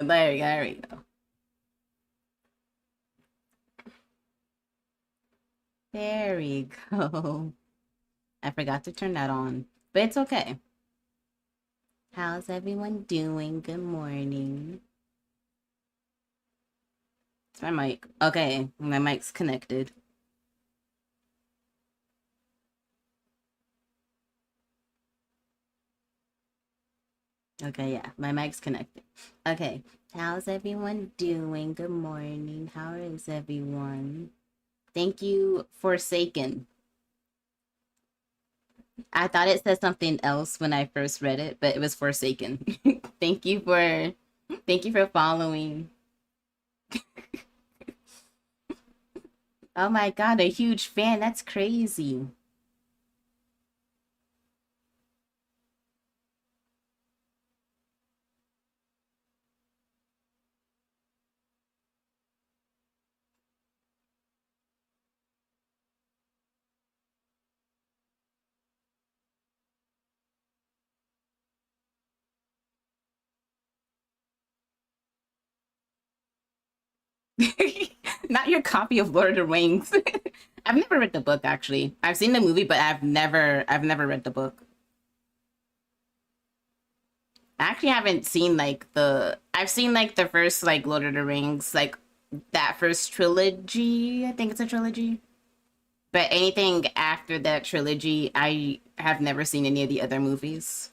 There we go. There we go. I forgot to turn that on, but it's okay. How's everyone doing? Good morning. It's my mic. Okay, my mic's connected. Okay, yeah, my mic's connected. Okay, how's everyone doing? Good morning. How is everyone? Thank you, Forsaken. I thought it said something else when I first read it, but it was Forsaken. thank you for thank you for following. Oh my god, a huge fan. That's crazy. Not your copy of Lord of the Rings. I've never read the book actually. I've seen the movie, but I've never read the book. I actually haven't seen like I've seen like the first like Lord of the Rings, like that first trilogy. I think it's a trilogy. But anything after that trilogy, I have never seen any of the other movies.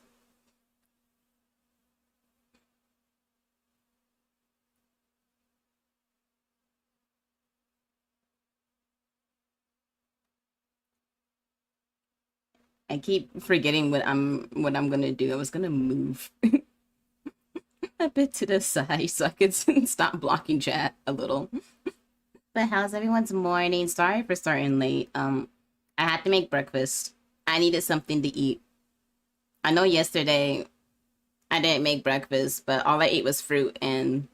I keep forgetting what I'm gonna do. I was gonna move a bit to the side so I could stop blocking chat a little. But how's everyone's morning? Sorry for starting late. I had to make breakfast. I needed something to eat. I know yesterday I didn't make breakfast, but all I ate was fruit, and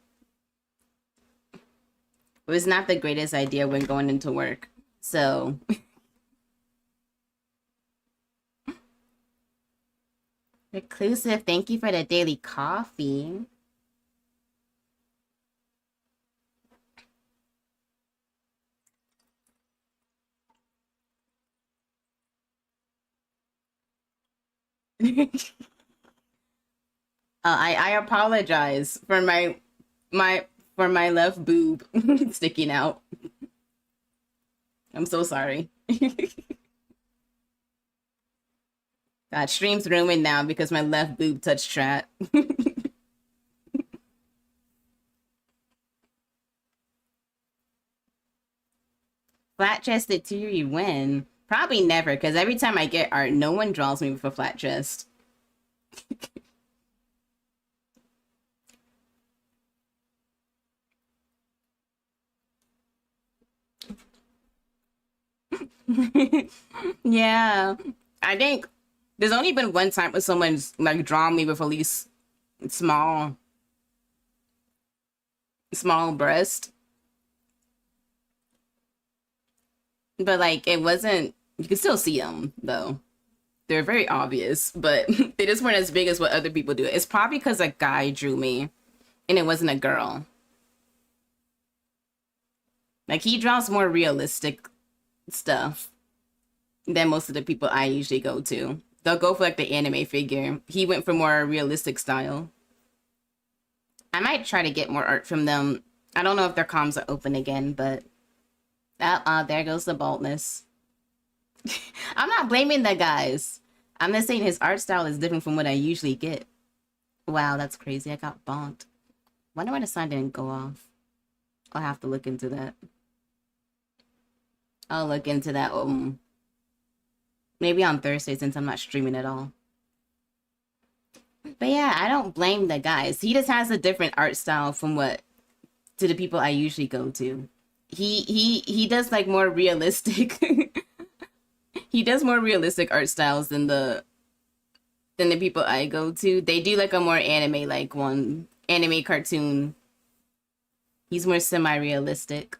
it was not the greatest idea when going into work. So, reclusive, thank you for the daily coffee. I apologize for my for my left boob sticking out. I'm so sorry. God, stream's ruined now because my left boob touched chat. Flat chested Tiri win. Probably never, because every time I get art, no one draws me with a flat chest. Yeah. I think there's only been one time when someone's like drawn me with at least small small breast. But like it wasn't you can still see them though. They're very obvious, but they just weren't as big as what other people do. It's probably because a guy drew me and it wasn't a girl. Like he draws more realistic stuff than most of the people I usually go to. They'll go for like the anime figure. He went for more realistic style. I might try to get more art from them. I don't know if their comms are open again, but there goes the baldness. I'm not blaming the guys. I'm just saying his art style is different from what I usually get. Wow, that's crazy. I got bonked. Wonder why the sign didn't go off. I'll have to look into that. I'll look into that maybe on Thursday since I'm not streaming at all. But yeah, I don't blame the guys. He just has a different art style from what to the people I usually go to. He does like more realistic he does more realistic art styles than the people I go to. They do like a more anime like one anime cartoon. He's more semi-realistic.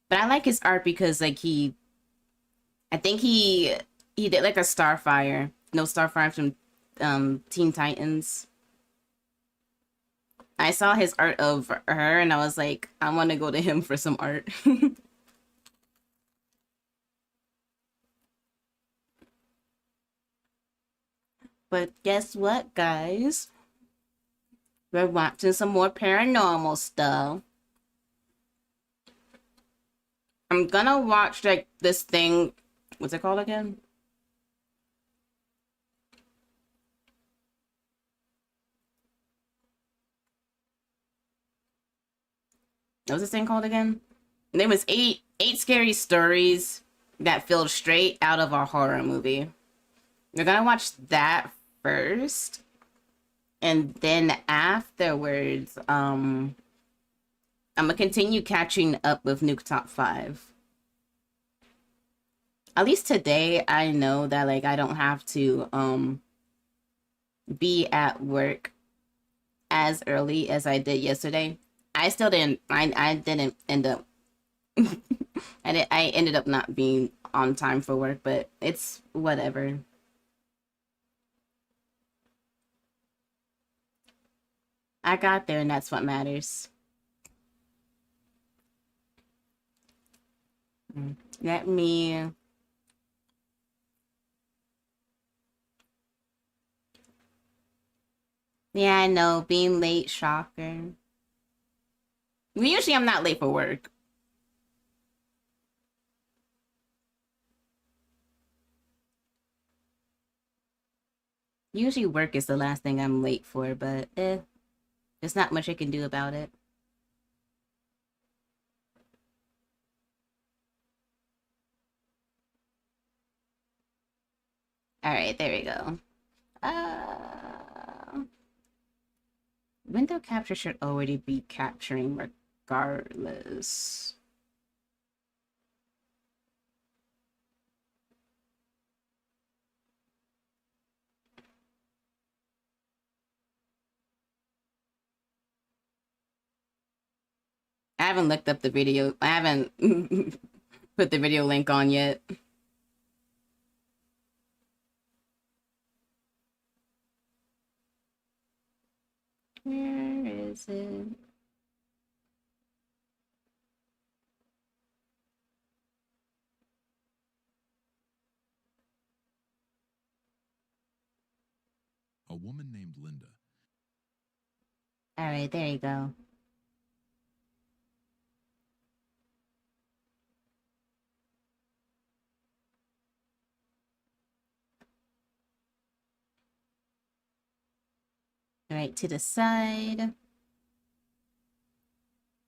But I like his art because like I think he did like a Starfire. No Starfire from Teen Titans. I saw his art of her and I was like, I want to go to him for some art. But guess what, guys? We're watching some more paranormal stuff. I'm gonna watch like this thing. What's it called again? What's this thing called again? There was eight scary stories that feel straight out of a horror movie. We're gonna watch that first, and then afterwards, I'm gonna continue catching up with Nuke Top 5. At least today, I know that like I don't have to be at work as early as I did yesterday. I still didn't. I didn't end up. I ended up not being on time for work, but it's whatever. I got there, and that's what matters. Let me. Yeah, I know. Being late, shocker. Usually, I'm not late for work. Usually, work is the last thing I'm late for, but there's not much I can do about it. All right, there we go. Window capture should already be capturing regardless. I haven't looked up the video. I haven't put the video link on yet. Where is it? A woman named Linda. All right, there you go. Right to the side.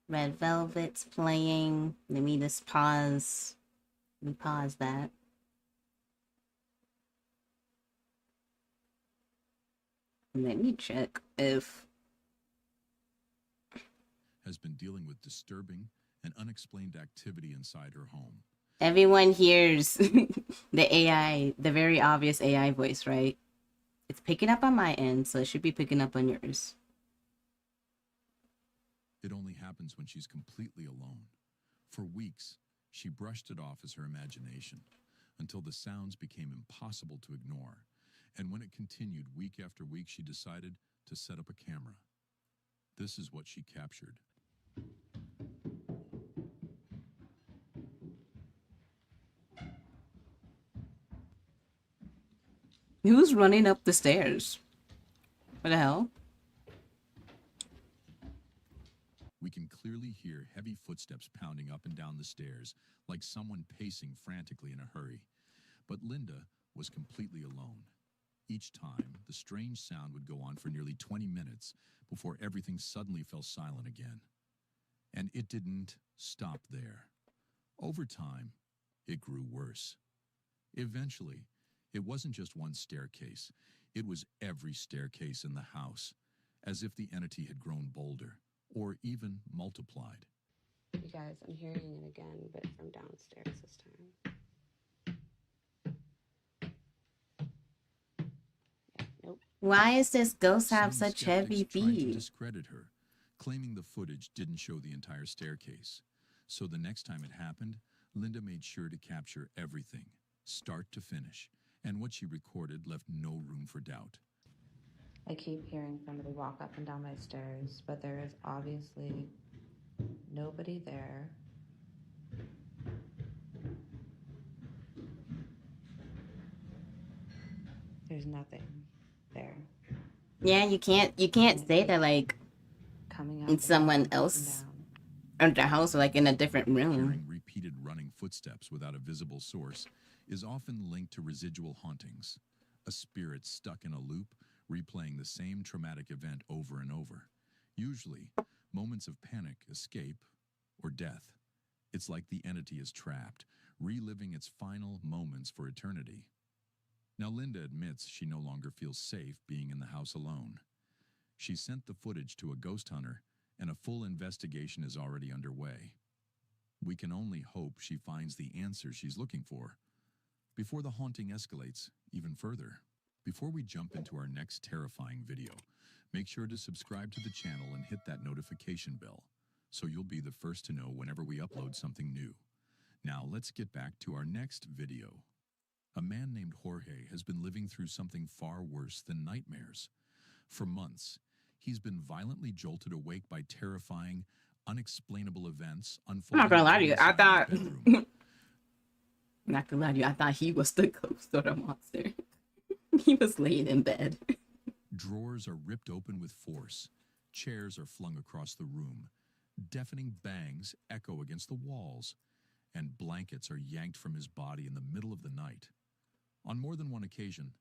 Red Velvet's playing. Let me just pause. Let me pause that. Let me check if Has been dealing with disturbing and unexplained activity inside her home. everyone hears the AI, the very obvious AI voice, right? It's picking up on my end, so it should be picking up on yours. It only happens when she's completely alone. For weeks, she brushed it off as her imagination until the sounds became impossible to ignore. And when it continued week after week, she decided to set up a camera. This is what she captured. Who's running up the stairs? What the hell? We can clearly hear heavy footsteps pounding up and down the stairs, like someone pacing frantically in a hurry. But Linda was completely alone. Each time, the strange sound would go on for nearly 20 minutes before everything suddenly fell silent again. And it didn't stop there. Over time, it grew worse. Eventually, it wasn't just one staircase. It was every staircase in the house, as if the entity had grown bolder or even multiplied. You guys, I'm hearing it again, but from downstairs this time. Yeah, nope. Why is this ghost have Some such heavy skeptics tried to feet? discredit her, claiming the footage didn't show the entire staircase. So the next time it happened, Linda made sure to capture everything, start to finish, and what she recorded left no room for doubt. I keep hearing somebody walk up and down my stairs, but there is obviously nobody there. There's nothing there. Yeah, you can't say that like Coming up in someone and else down. or the house or like in a different room. Hearing repeated running footsteps without a visible source is often linked to residual hauntings, a spirit stuck in a loop, replaying the same traumatic event over and over. Usually, moments of panic, escape, or death. It's like the entity is trapped, reliving its final moments for eternity. Now, Linda admits she no longer feels safe being in the house alone. She sent the footage to a ghost hunter, and a full investigation is already underway. We can only hope she finds the answers she's looking for before the haunting escalates even further. Before we jump into our next terrifying video, make sure to subscribe to the channel and hit that notification bell so you'll be the first to know whenever we upload something new. Now let's get back to our next video. A man named Jorge has been living through something far worse than nightmares. For months, he's been violently jolted awake by terrifying, unexplainable events I'm unfolding not gonna lie to you. I inside thought his bedroom. not gonna lie to you, I thought he was the ghost or the monster. He was laying in bed. Drawers are ripped open with force. Chairs are flung across the room. Deafening bangs echo against the walls. And blankets are yanked from his body in the middle of the night. On more than one occasion,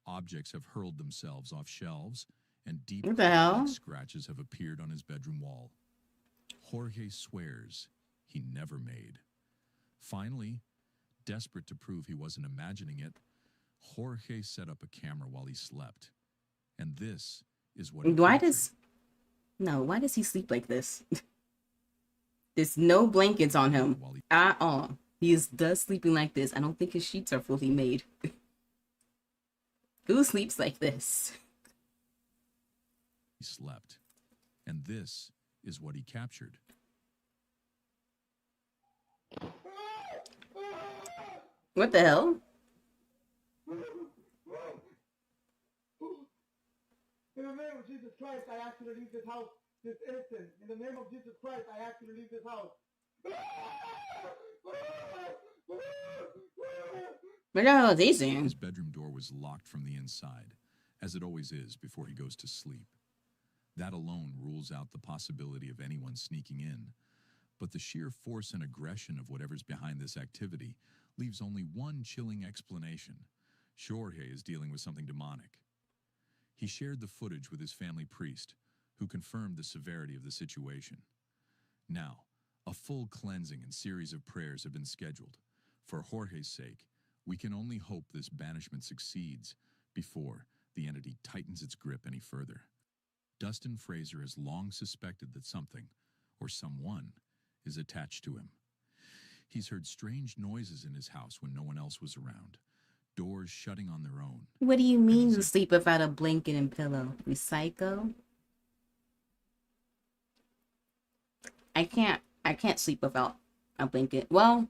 objects have hurled themselves off shelves, and deep What the hell? scratches have appeared on his bedroom wall. Jorge swears he never made. Finally, desperate to prove he wasn't imagining it, Jorge set up a camera while he slept. And this is what he Why captured. why does he sleep like this? There's no blankets on him While he at all. He is does sleeping like this. I don't think his sheets are fully made. Who sleeps like this? slept. And this is what he captured. What the hell? In the name of Jesus Christ, I ask you to leave this house this instant. In the name of Jesus Christ, I ask you to leave this house. What the hell is he saying? His bedroom door was locked from the inside, as it always is before he goes to sleep. That alone rules out the possibility of anyone sneaking in. But the sheer force and aggression of whatever's behind this activity leaves only one chilling explanation. Jorge is dealing with something demonic. He shared the footage with his family priest, who confirmed the severity of the situation. Now, a full cleansing and series of prayers have been scheduled. For Jorge's sake, we can only hope this banishment succeeds before the entity tightens its grip any further. Dustin Fraser has long suspected that something, or someone, is attached to him. He's heard strange noises in his house when no one else was around, doors shutting on their own. What do you mean you sleep without a blanket and pillow? You psycho? I can't sleep without a blanket. Well,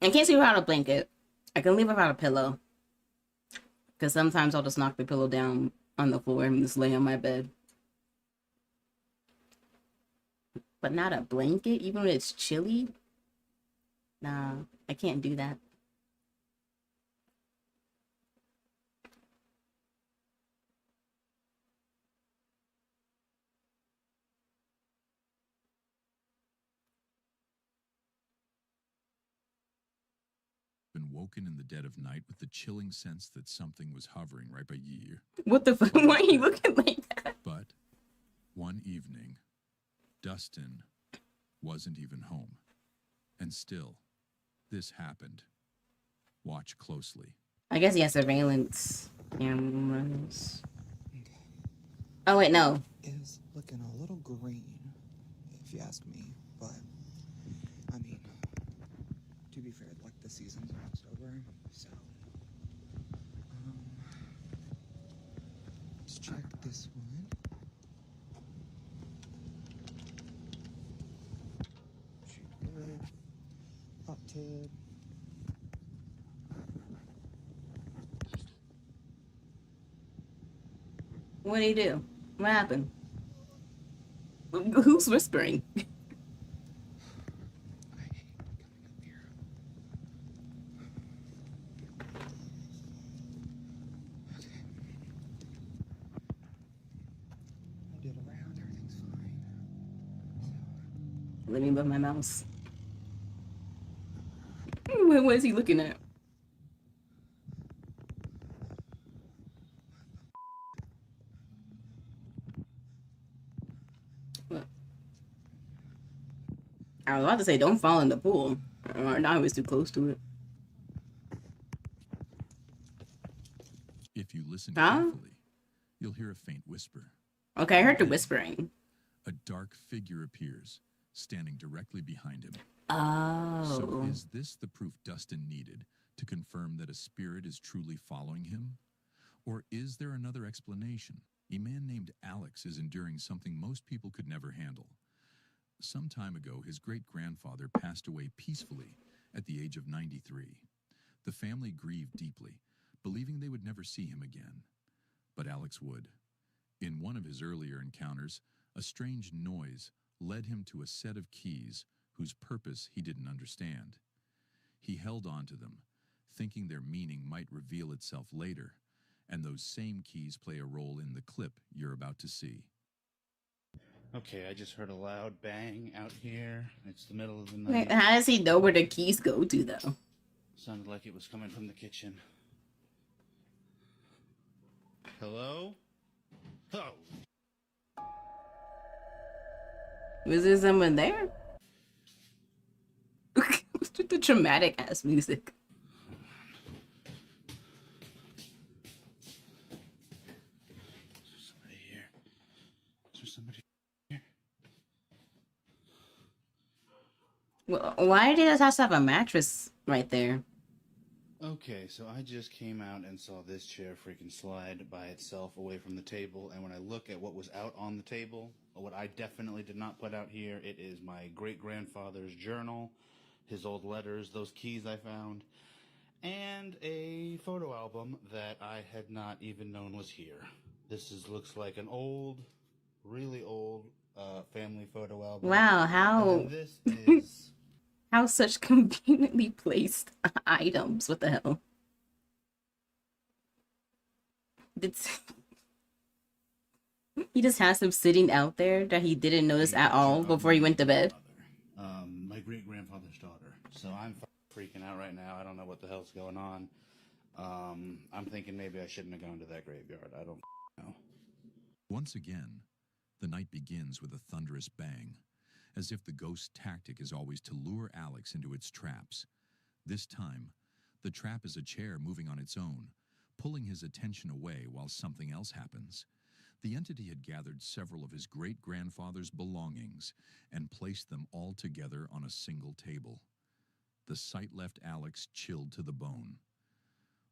I can't sleep without a blanket. I can leave without a pillow. Because sometimes I'll just knock the pillow down on the floor and just lay on my bed. But not a blanket, even when it's chilly? Nah, I can't do that. Been woken in the dead of night with the chilling sense that something was hovering right by your ear. What the fuck? Why are you looking like that? But one evening, Dustin wasn't even home. And still, this happened. Watch closely. I guess he has surveillance cameras. Oh, wait, no. Is looking a little green, if you ask me, but I mean, to be fair, like the season's almost over, so let's check this one. Shoot good. Hot tip. What'd he do? What happened? Who's whispering? I hate coming up here. Okay. I did a round, everything's fine. Let me move my mouse. What is he looking at? What? I was about to say, don't fall in the pool. Or now I was too close to it. If you listen Huh? carefully, you'll hear a faint whisper. Okay, I heard the whispering. A dark figure appears, standing directly behind him. Oh. So is this the proof Dustin needed to confirm that a spirit is truly following him? Or is there another explanation? A man named Alex is enduring something most people could never handle. Some time ago, his great-grandfather passed away peacefully at the age of 93. The family grieved deeply, believing they would never see him again. But Alex would. In one of his earlier encounters, a strange noise led him to a set of keys whose purpose he didn't understand. He held on to them, thinking their meaning might reveal itself later, and those same keys play a role in the clip you're about to see. Okay, I just heard a loud bang out here. It's the middle of the Wait, night. how does he know where the keys go to, though? Sounded like it was coming from the kitchen. Hello? Oh, Was there someone there? What's with the dramatic ass music? is there somebody here? Is there somebody here? Well, why did it have to have a mattress right there? Okay, so I just came out and saw this chair freaking slide by itself away from the table, and when I look at what was out on the table, what I definitely did not put out here, it is my great-grandfather's journal, his old letters, those keys I found, and a photo album that I had not even known was here. Looks like an old, really old family photo album. Wow, And how then this is... how such conveniently placed items? What the hell? It's he just has them sitting out there that he didn't notice at all before he went to bed. My great-grandfather's daughter. So I'm freaking out right now. I don't know what the hell's going on. I'm thinking maybe I shouldn't have gone to that graveyard. I don't know. Once again, the night begins with a thunderous bang, as if the ghost's tactic is always to lure Alex into its traps. This time, the trap is a chair moving on its own, pulling his attention away while something else happens. The entity had gathered several of his great-grandfather's belongings and placed them all together on a single table. The sight left Alex chilled to the bone.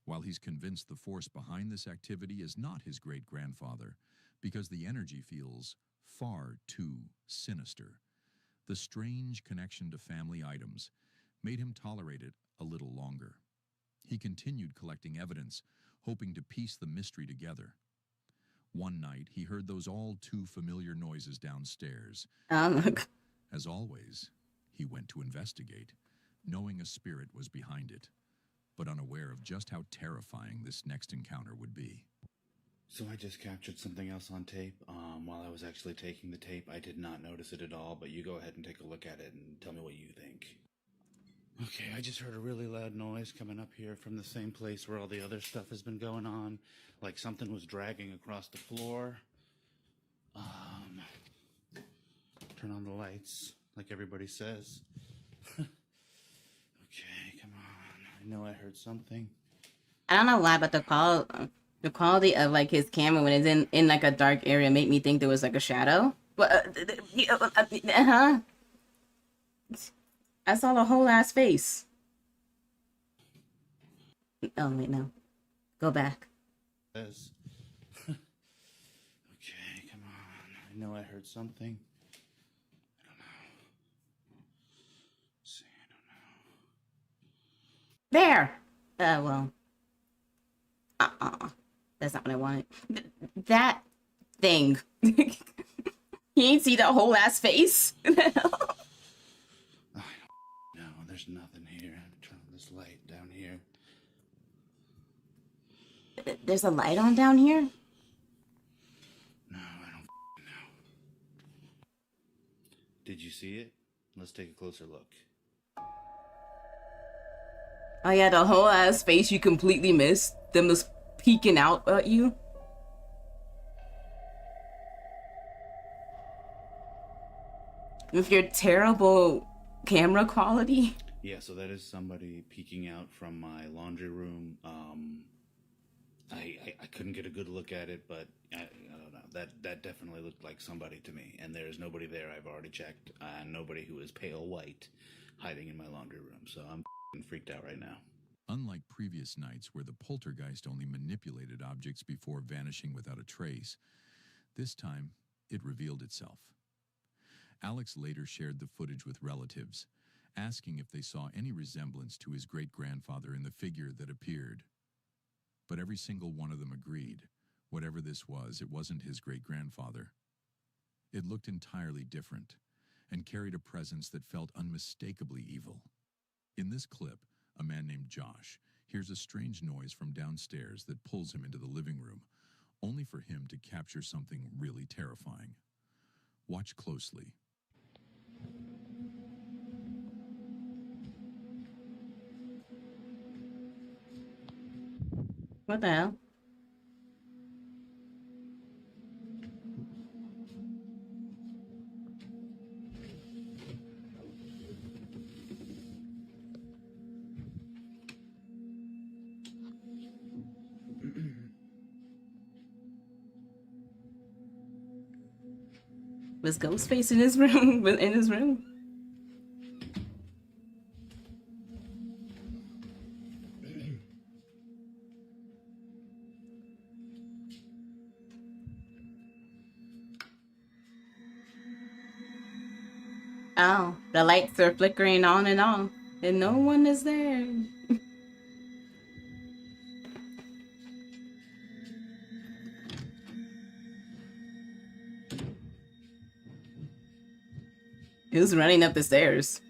While he's convinced the force behind this activity is not his great-grandfather, because the energy feels far too sinister, the strange connection to family items made him tolerate it a little longer. He continued collecting evidence, hoping to piece the mystery together. One night, he heard those all-too-familiar noises downstairs. As always, he went to investigate, knowing a spirit was behind it, but unaware of just how terrifying this next encounter would be. So I just captured something else on tape. While I was actually taking the tape, I did not notice it at all, but you go ahead and take a look at it and tell me what you think. Okay, I just heard a really loud noise coming up here from the same place where all the other stuff has been going on. Like something was dragging across the floor. Turn on the lights, like everybody says. Okay, come on. I know I heard something. I don't know why, but the quality of like his camera when it's in like a dark area made me think there was like a shadow. But I saw the whole ass face. Oh wait, no, go back. Says. Okay, come on. I know I heard something. I don't know. See, I don't know. There. Well. That's not what I wanted. That thing. You ain't see that whole ass face? I don't know. There's nothing here. Turn on this light down here. There's a light on down here? No, I don't know. Did you see it? Let's take a closer look. Oh yeah, the whole ass face you completely missed. Them just peeking out at you. With your terrible camera quality. Yeah, so that is somebody peeking out from my laundry room. I couldn't get a good look at it, but I don't know. That definitely looked like somebody to me. And there's nobody there. I've already checked. Nobody who is pale white hiding in my laundry room. So I'm freaked out right now. Unlike previous nights where the poltergeist only manipulated objects before vanishing without a trace, this time it revealed itself. Alex later shared the footage with relatives, asking if they saw any resemblance to his great-grandfather in the figure that appeared. But every single one of them agreed, whatever this was, it wasn't his great-grandfather. It looked entirely different and carried a presence that felt unmistakably evil. In this clip, a man named Josh hears a strange noise from downstairs that pulls him into the living room, only for him to capture something really terrifying. Watch closely. What the hell? Was Ghostface in his room? In his room? Oh, the lights are flickering on and off, and no one is there. Who's running up the stairs?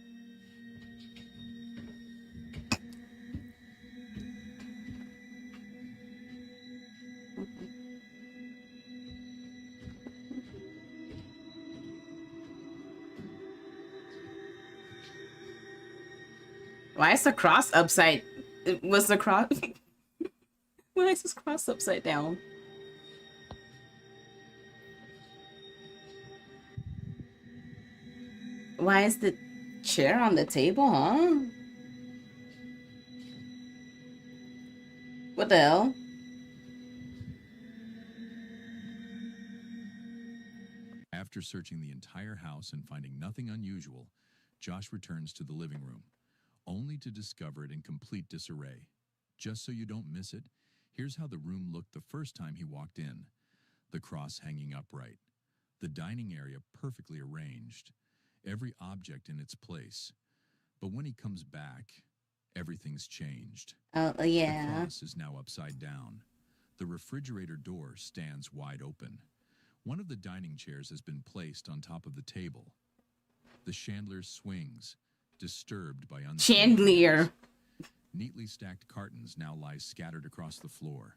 Why is the cross upside? Was the cross? Why is this cross upside down? Why is the chair on the table, huh? What the hell? After searching the entire house and finding nothing unusual, Josh returns to the living room, only to discover it in complete disarray. Just so you don't miss it, here's how the room looked the first time he walked in. The cross hanging upright, the dining area perfectly arranged, every object in its place. But when he comes back, everything's changed. Oh, The yeah. cross is now upside down. The refrigerator door stands wide open. One of the dining chairs has been placed on top of the table. The chandelier swings, disturbed by unseen Chandelier. hands. Neatly stacked cartons now lie scattered across the floor.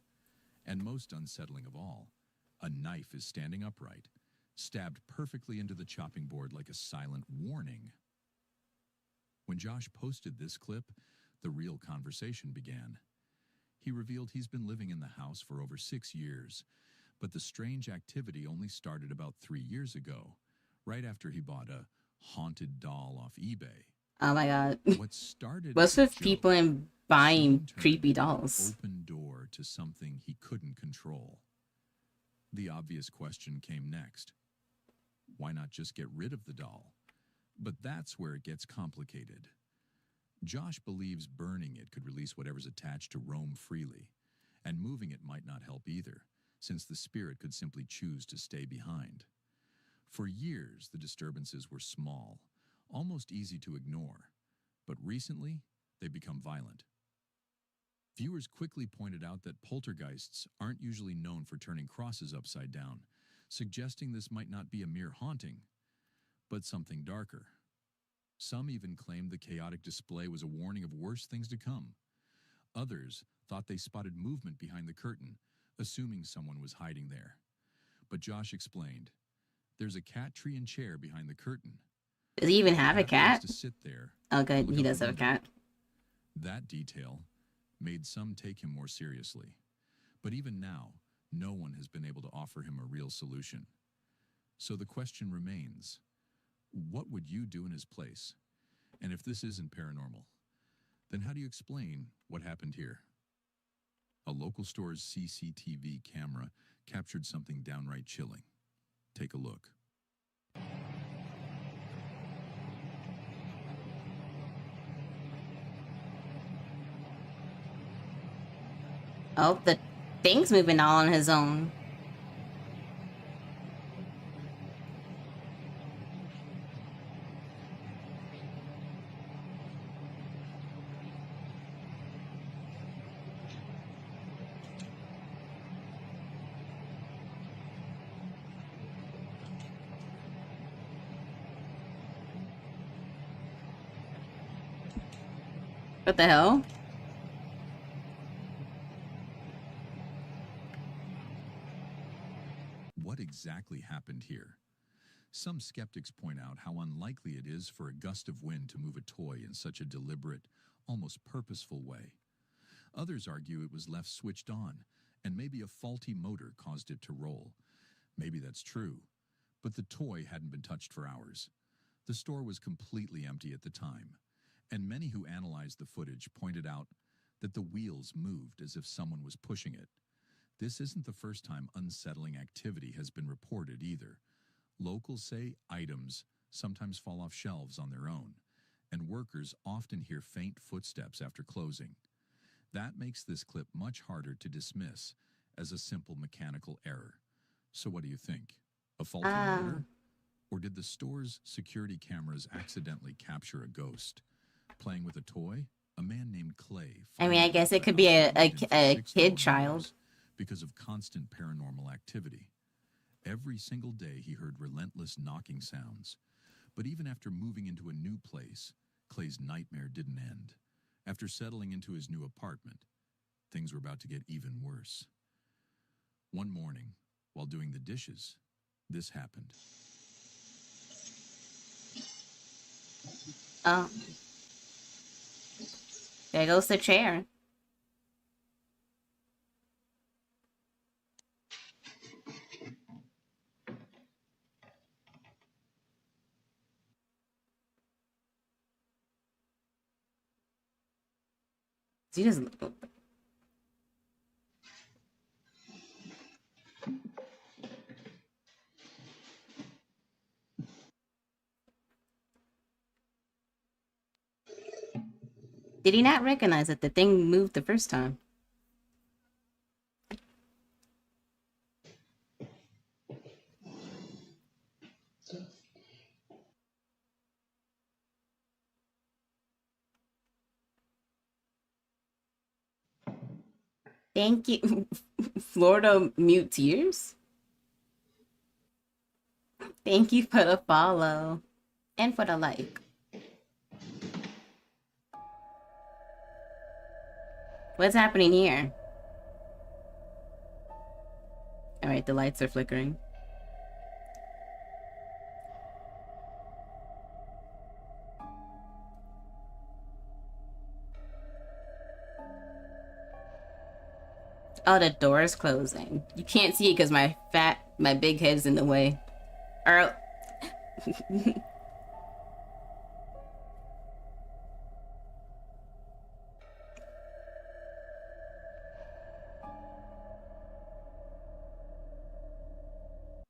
And most unsettling of all, a knife is standing upright, stabbed perfectly into the chopping board like a silent warning. When Josh posted this clip, the real conversation began. He revealed he's been living in the house for over 6 years, but the strange activity only started about 3 years ago, right after he bought a haunted doll off eBay. Oh my god. What started What's as a with people joke in buying soon turned creepy into an dolls? open door to something he couldn't control. The obvious question came next. Why not just get rid of the doll? But that's where it gets complicated. Josh believes burning it could release whatever's attached to roam freely, and moving it might not help either, since the spirit could simply choose to stay behind. For years, the disturbances were small, almost easy to ignore, but recently, they've become violent. Viewers quickly pointed out that poltergeists aren't usually known for turning crosses upside down, suggesting this might not be a mere haunting, but something darker. Some even claimed the chaotic display was a warning of worse things to come. Others thought they spotted movement behind the curtain, assuming someone was hiding there. But Josh explained, "There's a cat tree and chair behind the curtain. Does he even have a Cat likes cat? to sit there. Oh, good. Look He out does the have a window." cat. That detail made some take him more seriously. But even now, no one has been able to offer him a real solution. So the question remains, what would you do in his place? And if this isn't paranormal, then how do you explain what happened here? A local store's CCTV camera captured something downright chilling. Take a look. Oh, the thing's moving all on his own. What the hell? What exactly happened here? Some skeptics point out how unlikely it is for a gust of wind to move a toy in such a deliberate, almost purposeful way. Others argue it was left switched on, and maybe a faulty motor caused it to roll. Maybe that's true, but the toy hadn't been touched for hours. The store was completely empty at the time, and many who analyzed the footage pointed out that the wheels moved as if someone was pushing it. This isn't the first time unsettling activity has been reported either. Locals say items sometimes fall off shelves on their own, and workers often hear faint footsteps after closing. That makes this clip much harder to dismiss as a simple mechanical error. So what do you think? A faulty motor? Or did the store's security cameras accidentally capture a ghost? Playing with a toy? A man named Clay. I mean, I finally guess left it could the be house a abandoned for 6 kid long child. years because of constant paranormal activity. Every single day he heard relentless knocking sounds. But even after moving into a new place, Clay's nightmare didn't end. After settling into his new apartment, things were about to get even worse. One morning, while doing the dishes, this happened. Oh. There goes the chair. He doesn't. Did he not recognize that the thing moved the first time? Thank you. Florida Mute Tears? Thank you for the follow. And for the like. What's happening here? Alright, the lights are flickering. Oh, the door is closing. You can't see it because my big head's in the way. Or...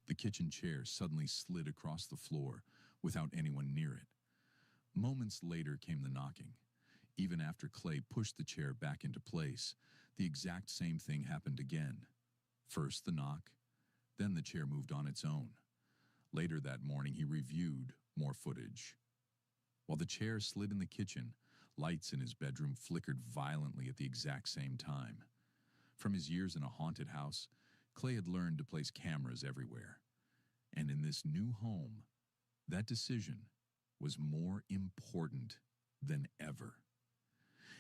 The kitchen chair suddenly slid across the floor without anyone near it. Moments later came the knocking. Even after Clay pushed the chair back into place, the exact same thing happened again. First the knock, then the chair moved on its own. Later that morning, he reviewed more footage. While the chair slid in the kitchen, lights in his bedroom flickered violently at the exact same time. From his years in a haunted house, Clay had learned to place cameras everywhere. And in this new home, that decision was more important than ever.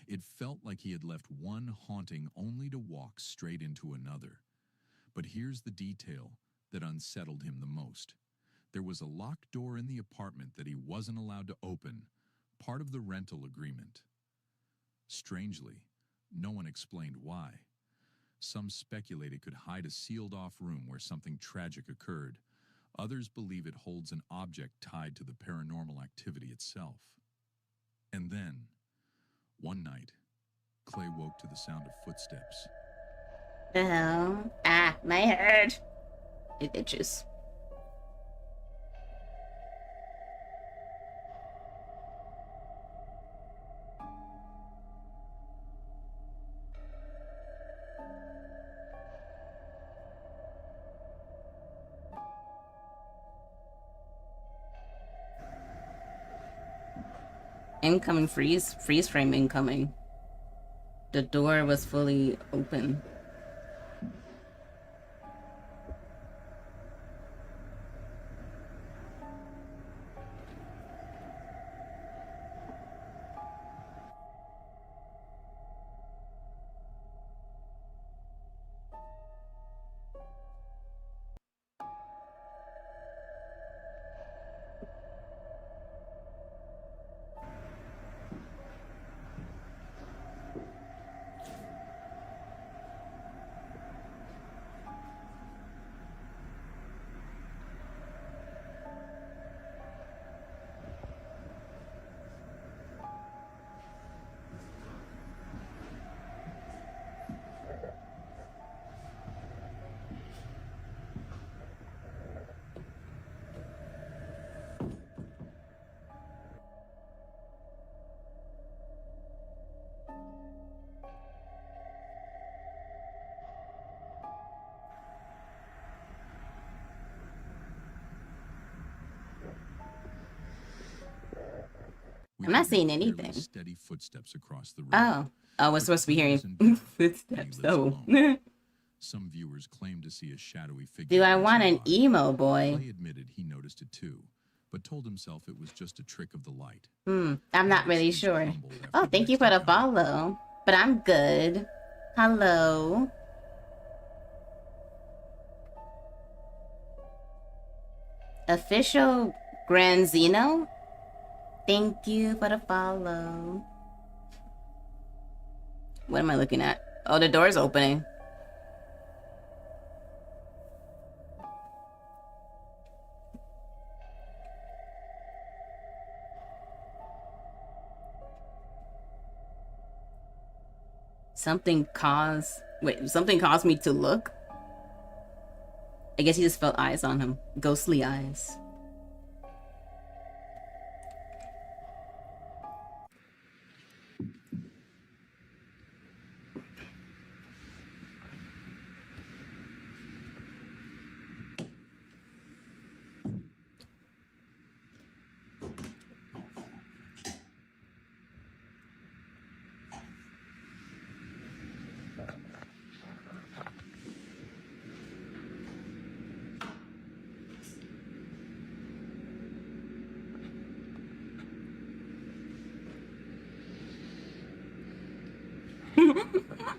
It felt like he had left one haunting only to walk straight into another. But here's the detail that unsettled him the most. There was a locked door in the apartment that he wasn't allowed to open, part of the rental agreement. Strangely, no one explained why. Some speculate it could hide a sealed-off room where something tragic occurred. Others believe it holds an object tied to the paranormal activity itself. And then, one night, Clay woke to the sound of footsteps. The hell? Ah, my head. It itches. Incoming freeze frame incoming. The door was fully open. I'm not seeing anything. Steady footsteps across the room. Oh, we're supposed to be hearing footsteps. Oh. Some viewers claim to see a shadowy figure. Do I want an emo boy? Clay admitted he noticed it too, but told himself it was just a trick of the light. I'm not really sure. Oh, thank you for the follow. But I'm good. Hello. Official Granzino? Thank you for the follow. What am I looking at? Oh, the door's opening. Something caused me to look? I guess he just felt eyes on him. Ghostly eyes.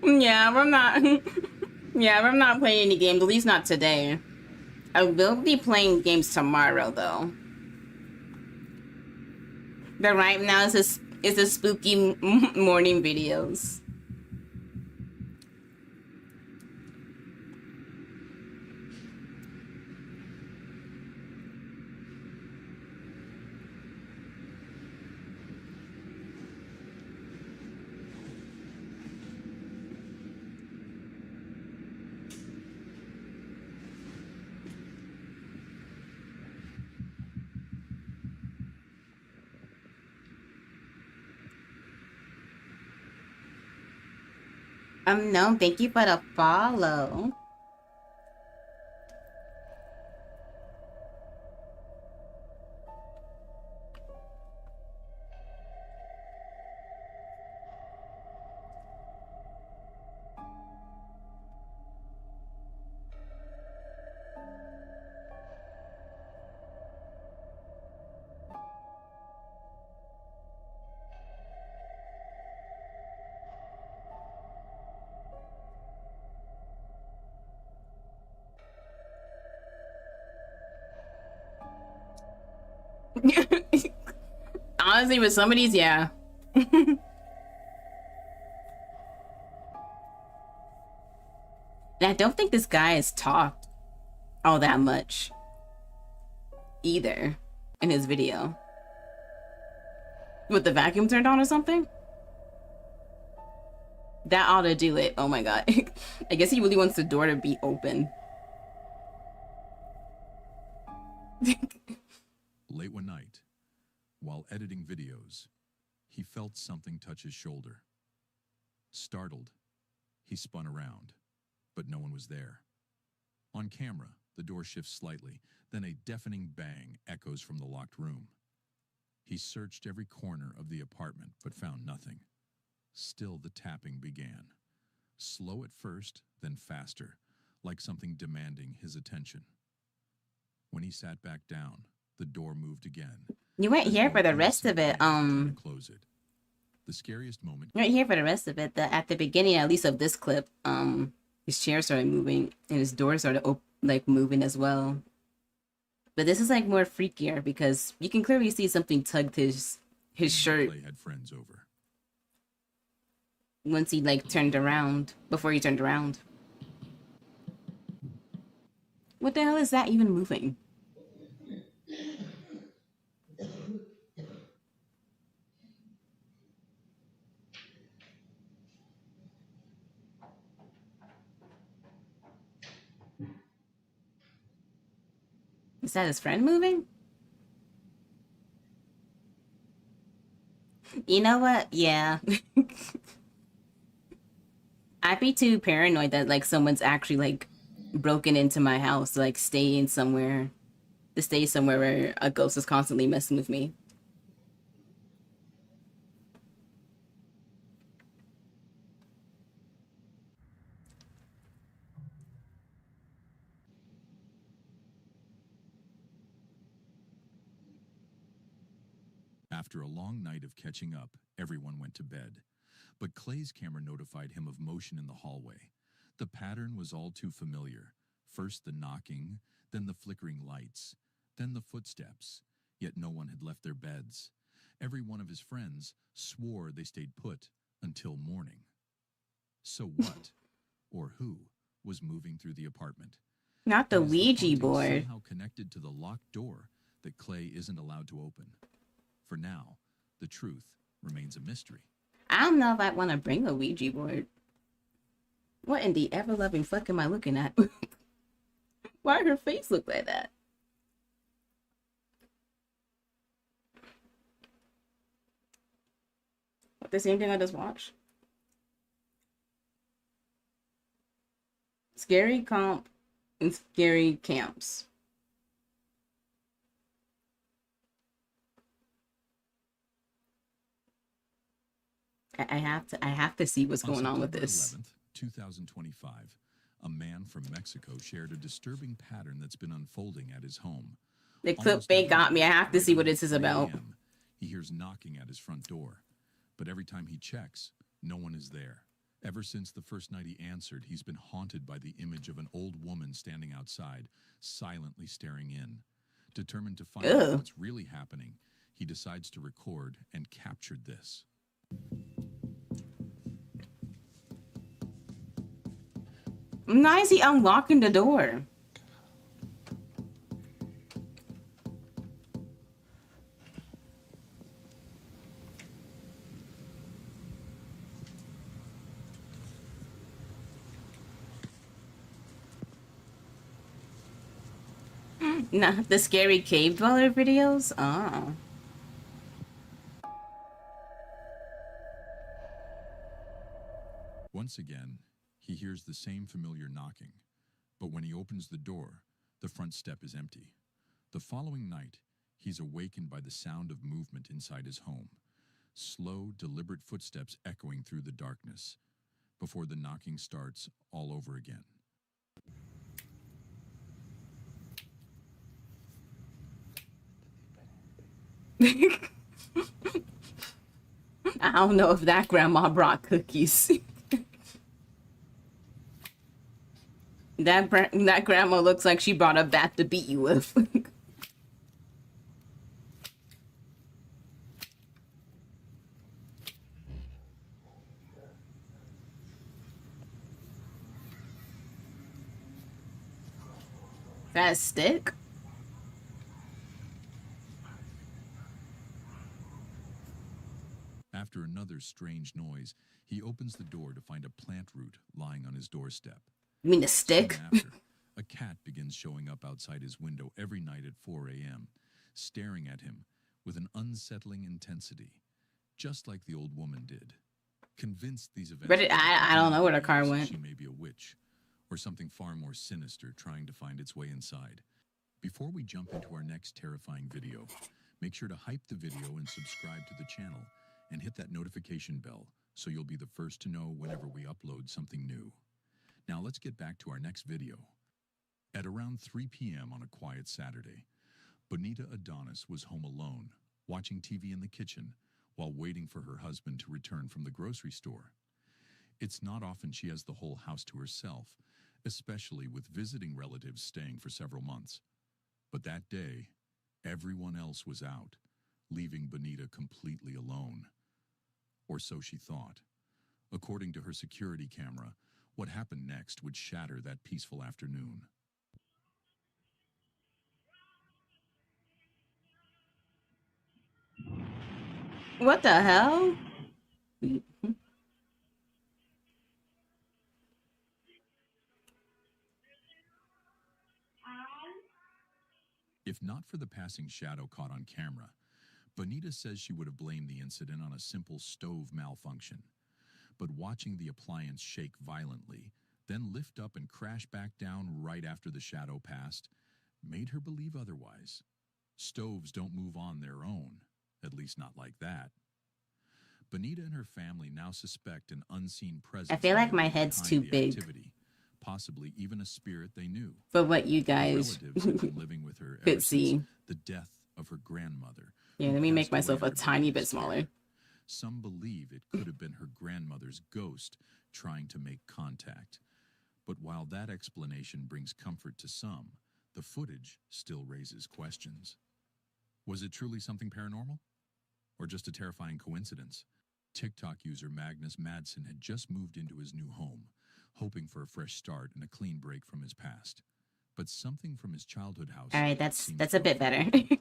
Yeah, we're not. Yeah, we're not playing any games. At least not today. I will be playing games tomorrow, though. But right now, it's a spooky morning videos. No, thank you for the follow. Honestly, with some of these, yeah. And I don't think this guy has talked all that much either in his video. With the vacuum turned on or something? That ought to do it. Oh my god. I guess he really wants the door to be open. Late one night, while editing videos, he felt something touch his shoulder. Startled, he spun around, but no one was there. On camera, the door shifts slightly, then a deafening bang echoes from the locked room. He searched every corner of the apartment, but found nothing. Still, the tapping began. Slow at first, then faster, like something demanding his attention. When he sat back down, the door moved again. You weren't here for the rest of it. Close it. The scariest moment. You weren't here for the rest of it. At the beginning, at least of this clip, his chair started moving and his door started like moving as well. But this is like more freakier because you can clearly see something tugged his shirt. Clay had friends over. Once he like turned around, before he turned around. What the hell is that even moving? Is that his friend moving? You know what? Yeah. I'd be too paranoid that like someone's actually like broken into my house, like to stay somewhere where a ghost is constantly messing with me. After a long night of catching up, everyone went to bed. But Clay's camera notified him of motion in the hallway. The pattern was all too familiar. First the knocking, then the flickering lights, then the footsteps. Yet no one had left their beds. Every one of his friends swore they stayed put until morning. So what, or who, was moving through the apartment? Not the And is Ouija haunting board. somehow connected to the locked door that Clay isn't allowed to open? For now, the truth remains a mystery. I don't know if I want to bring a Ouija board. What in the ever-loving fuck am I looking at? Why her face look like that? What, the same thing I just watched? Scary comp and scary camps. I have to see what's going on with this. 11th, 2025, a man from Mexico shared a disturbing pattern that's been unfolding at his home. The clip Almost they every got me. I night, have to see what right this is around about. 3 a.m., He hears knocking at his front door, but every time he checks, no one is there. Ever since the first night he answered, he's been haunted by the image of an old woman standing outside, silently staring in. Determined to find out what's really happening, he decides to record and captured this. Why is he unlocking the door? Nah, the scary cave dweller videos? Oh. Once again, he hears the same familiar knocking, but when he opens the door, the front step is empty. The following night, he's awakened by the sound of movement inside his home. Slow, deliberate footsteps echoing through the darkness, before the knocking starts all over again. I don't know if that grandma brought cookies. That grandma looks like she brought a bat to beat you with. That stick? After another strange noise, he opens the door to find a plant root lying on his doorstep. You mean the Soon stick? after, a cat begins showing up outside his window every night at 4 a.m., staring at him with an unsettling intensity, just like the old woman did. Convinced these events, But I don't know where the car went. she may be a witch or something far more sinister trying to find its way inside. Before we jump into our next terrifying video, make sure to hype the video and subscribe to the channel and hit that notification bell so you'll be the first to know whenever we upload something new. Now let's get back to our next video. At around 3 p.m. on a quiet Saturday, Bonita Adonis was home alone, watching TV in the kitchen while waiting for her husband to return from the grocery store. It's not often she has the whole house to herself, especially with visiting relatives staying for several months. But that day, everyone else was out, leaving Bonita completely alone. Or so she thought. According to her security camera, what happened next would shatter that peaceful afternoon. What the hell? If not for the passing shadow caught on camera, Bonita says she would have blamed the incident on a simple stove malfunction. But watching the appliance shake violently, then lift up and crash back down right after the shadow passed, made her believe otherwise. Stoves don't move on their own, at least not like that. Bonita and her family now suspect an unseen presence. I feel like my lurking head's behind too the big. activity, possibly even a spirit they knew. For what you Her guys relatives had been living with her ever could since see. the death of her grandmother. Yeah, who let me make passed away myself a under tiny bit Bonita's smaller. care. Some believe it could have been her grandmother's ghost trying to make contact. But while that explanation brings comfort to some, the footage still raises questions. Was it truly something paranormal? Or just a terrifying coincidence? TikTok user Magnus Madsen had just moved into his new home, hoping for a fresh start and a clean break from his past. But something from his childhood house. All right, that's seemed a to bit have better.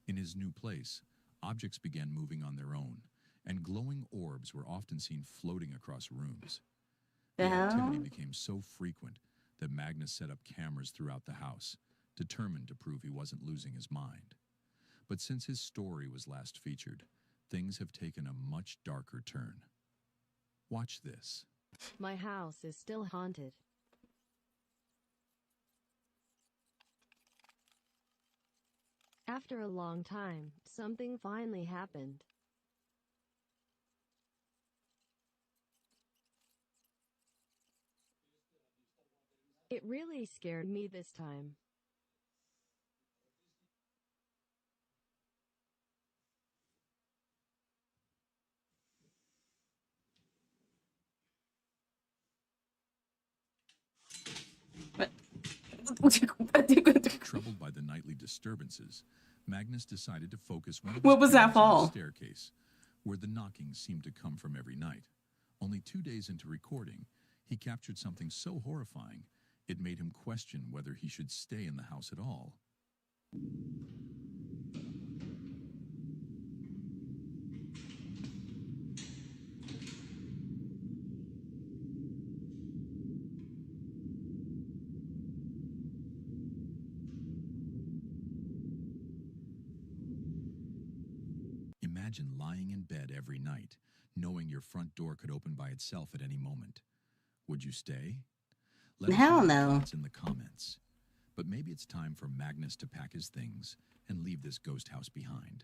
In his new place, objects began moving on their own, and glowing orbs were often seen floating across rooms. The activity hell? became so frequent that Magnus set up cameras throughout the house, determined to prove he wasn't losing his mind. But since his story was last featured, things have taken a much darker turn. Watch this. My house is still haunted. After a long time, something finally happened. It really scared me this time. Troubled by the nightly disturbances, Magnus decided to focus one of his What was that cameras on the fall? staircase, where the knocking seemed to come from every night. Only 2 days into recording, he captured something so horrifying, it made him question whether he should stay in the house at all. Imagine lying in bed every night, knowing your front door could open by itself at any moment. Would you stay? Let us Hell know your no. thoughts in the comments. But maybe it's time for Magnus to pack his things and leave this ghost house behind.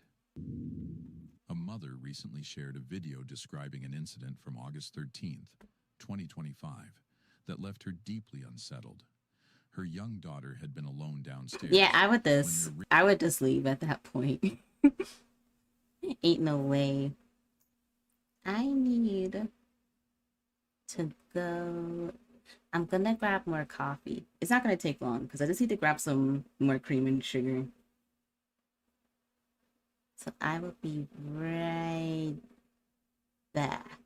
A mother recently shared a video describing an incident from August 13th, 2025, that left her deeply unsettled. Her young daughter had been alone downstairs. Yeah, when their I would just leave at that point. Ain't no way. I need to go. I'm gonna grab more coffee. It's not gonna take long because I just need to grab some more cream and sugar. So I will be right back.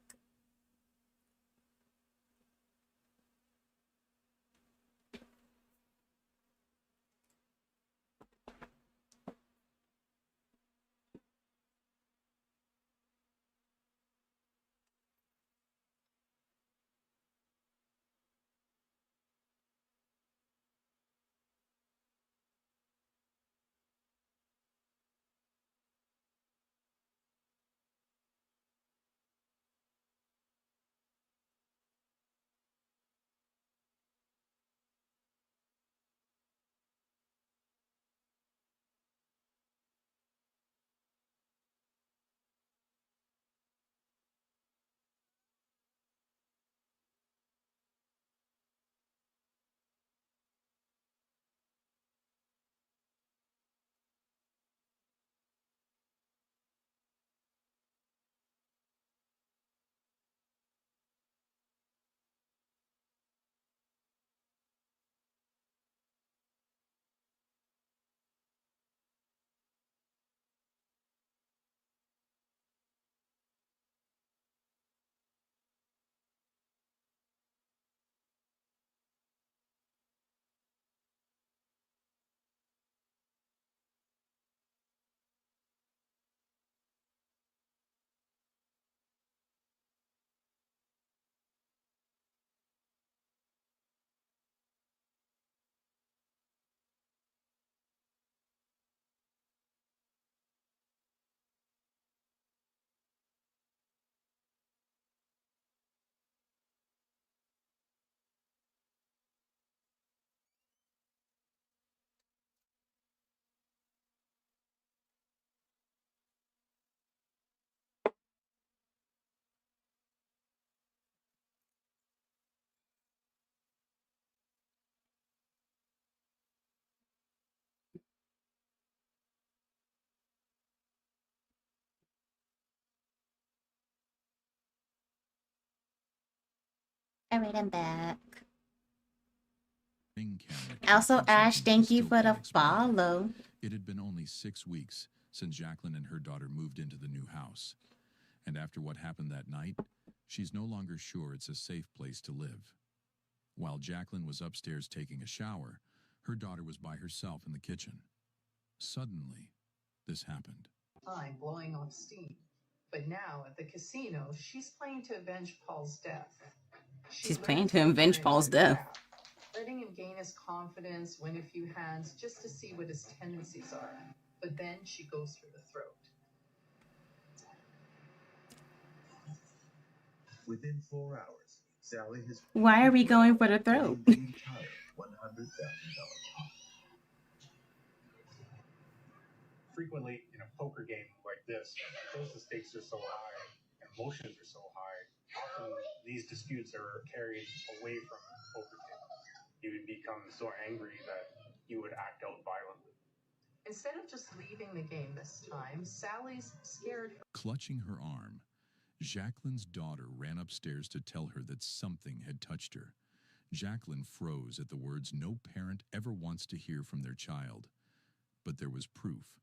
All right, I'm back. Ring camera Also, captured Ash, something thank she you still for the can't explain. follow. It had been only 6 weeks since Jacqueline and her daughter moved into the new house. And after what happened that night, she's no longer sure it's a safe place to live. While Jacqueline was upstairs taking a shower, her daughter was by herself in the kitchen. Suddenly, this happened. Time blowing off steam. But now at the casino, she's playing to avenge Paul's death. She's playing to avenge Paul's death. Letting him gain his confidence, win a few hands, just to see what his tendencies are. But then she goes for the throat. Within 4 hours, Sally has... Why are we going for the throat? $100,000. Frequently in a poker game like this, because the stakes are so high and emotions are so high, often these disputes are carried away from the poker table. You would become so angry that you would act out violently. Instead of just leaving the game this time, Sally's scared. Clutching her arm, Jacqueline's daughter ran upstairs to tell her that something had touched her. Jacqueline froze at the words no parent ever wants to hear from their child. But there was proof.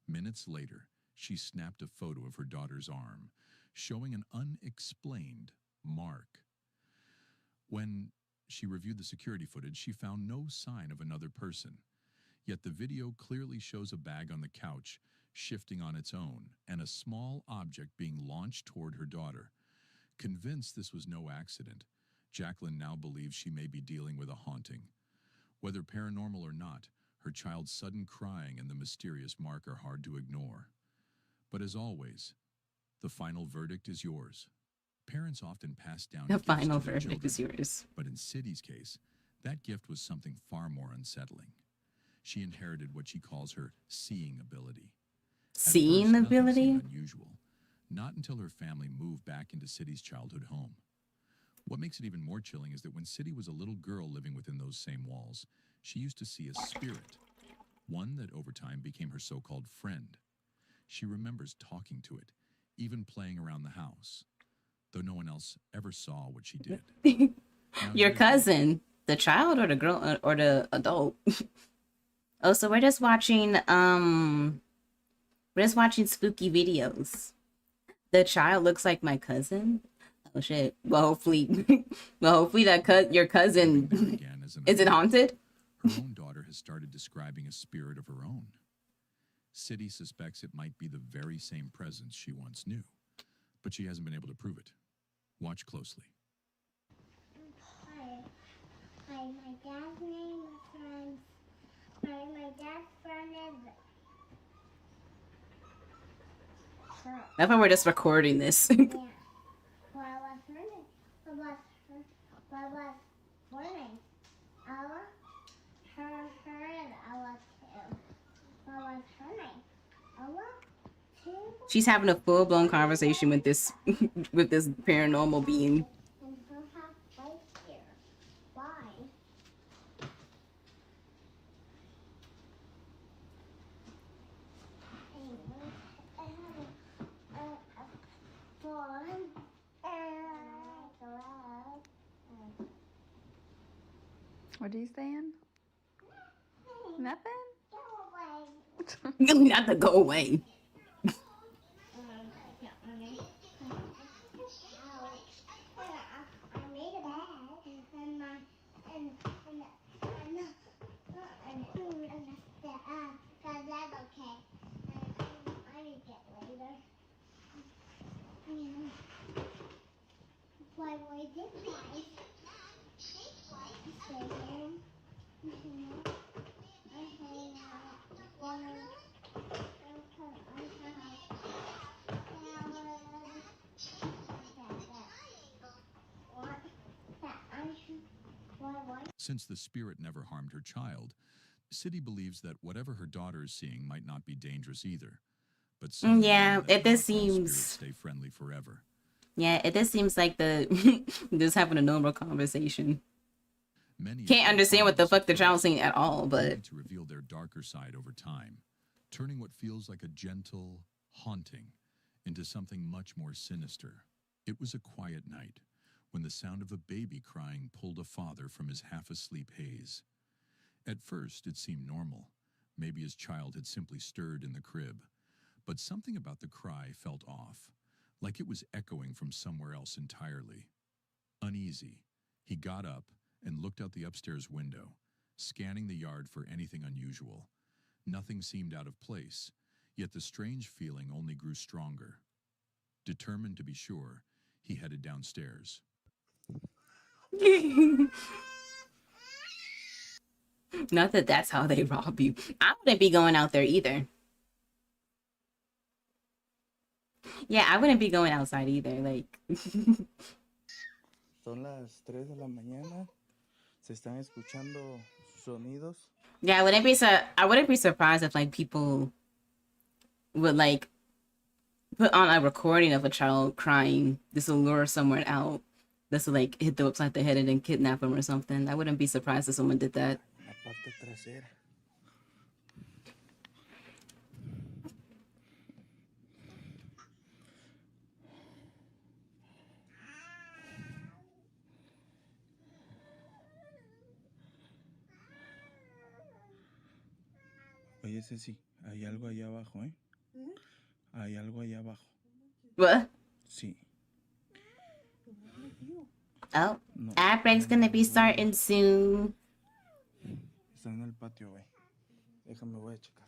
Minutes later, she snapped a photo of her daughter's arm, showing an unexplained mark. When she reviewed the security footage, she found no sign of another person. Yet the video clearly shows a bag on the couch shifting on its own and a small object being launched toward her daughter. Convinced this was no accident, Jacqueline now believes she may be dealing with a haunting. Whether paranormal or not, her child's sudden crying and the mysterious mark are hard to ignore. But as always, the final verdict is yours. Parents often pass down The gifts to final their verdict is children, yours. but in Siddy's case, that gift was something far more unsettling. She inherited what she calls her seeing ability. At Seeing first, nothing ability? seemed unusual, not until her family moved back into Siddy's childhood home. What makes it even more chilling is that when Siddy was a little girl living within those same walls, she used to see a spirit, one that over time became her so-called friend. She remembers talking to it, even playing around the house, though no one else ever saw what she did. Now, Your here's cousin, the child or the girl or the adult? Oh, so we're just watching spooky videos. The child looks like my cousin. Oh shit. Well, hopefully that your cousin began as an is it adult. haunted? Her own daughter has started describing a spirit of her own. Siddy suspects it might be the very same presence she once knew, but she hasn't been able to prove it. Watch closely. Hi. My dad's name is Franz. My dad's friend is... I thought we're just recording this. Yeah. What was her name? What was her name? Ella? Her and Ella too. What was her name? Ella? Too? She's having a full-blown conversation with this with this paranormal being. And her have right here. Why? What are you saying? Nothing? Not to go away. Why did I? Since the spirit never harmed her child, Siddy believes that whatever her daughter is seeing might not be dangerous either. But some Yeah, it just spirits seems. stay friendly forever. Yeah, it just seems like just having a normal conversation. Many Can't understand what the fuck the child's saying at all, only but to reveal their darker side over time, turning what feels like a gentle haunting into something much more sinister. It was a quiet night when the sound of a baby crying pulled a father from his half-asleep haze. At first, it seemed normal. Maybe his child had simply stirred in the crib. But something about the cry felt off, like it was echoing from somewhere else entirely. Uneasy, he got up and looked out the upstairs window, scanning the yard for anything unusual. Nothing seemed out of place, yet the strange feeling only grew stronger. Determined to be sure, he headed downstairs. Not that that's how they rob you. I wouldn't be going out there either. Yeah, I wouldn't be going outside either. Like, Son las 3 de la mañana. Se están escuchando sonidos. yeah, I wouldn't be surprised if like people would like put on a recording of a child crying. This will lure someone out. This will like hit them upside the head and then kidnap them or something. I wouldn't be surprised if someone did that. La parte trasera. Oye, Ceci, hay algo allá abajo, ¿eh? Hay algo allá abajo. What? Sí. Oh, ad break's gonna be starting soon. Está en el patio, güey. Déjame, voy a checar.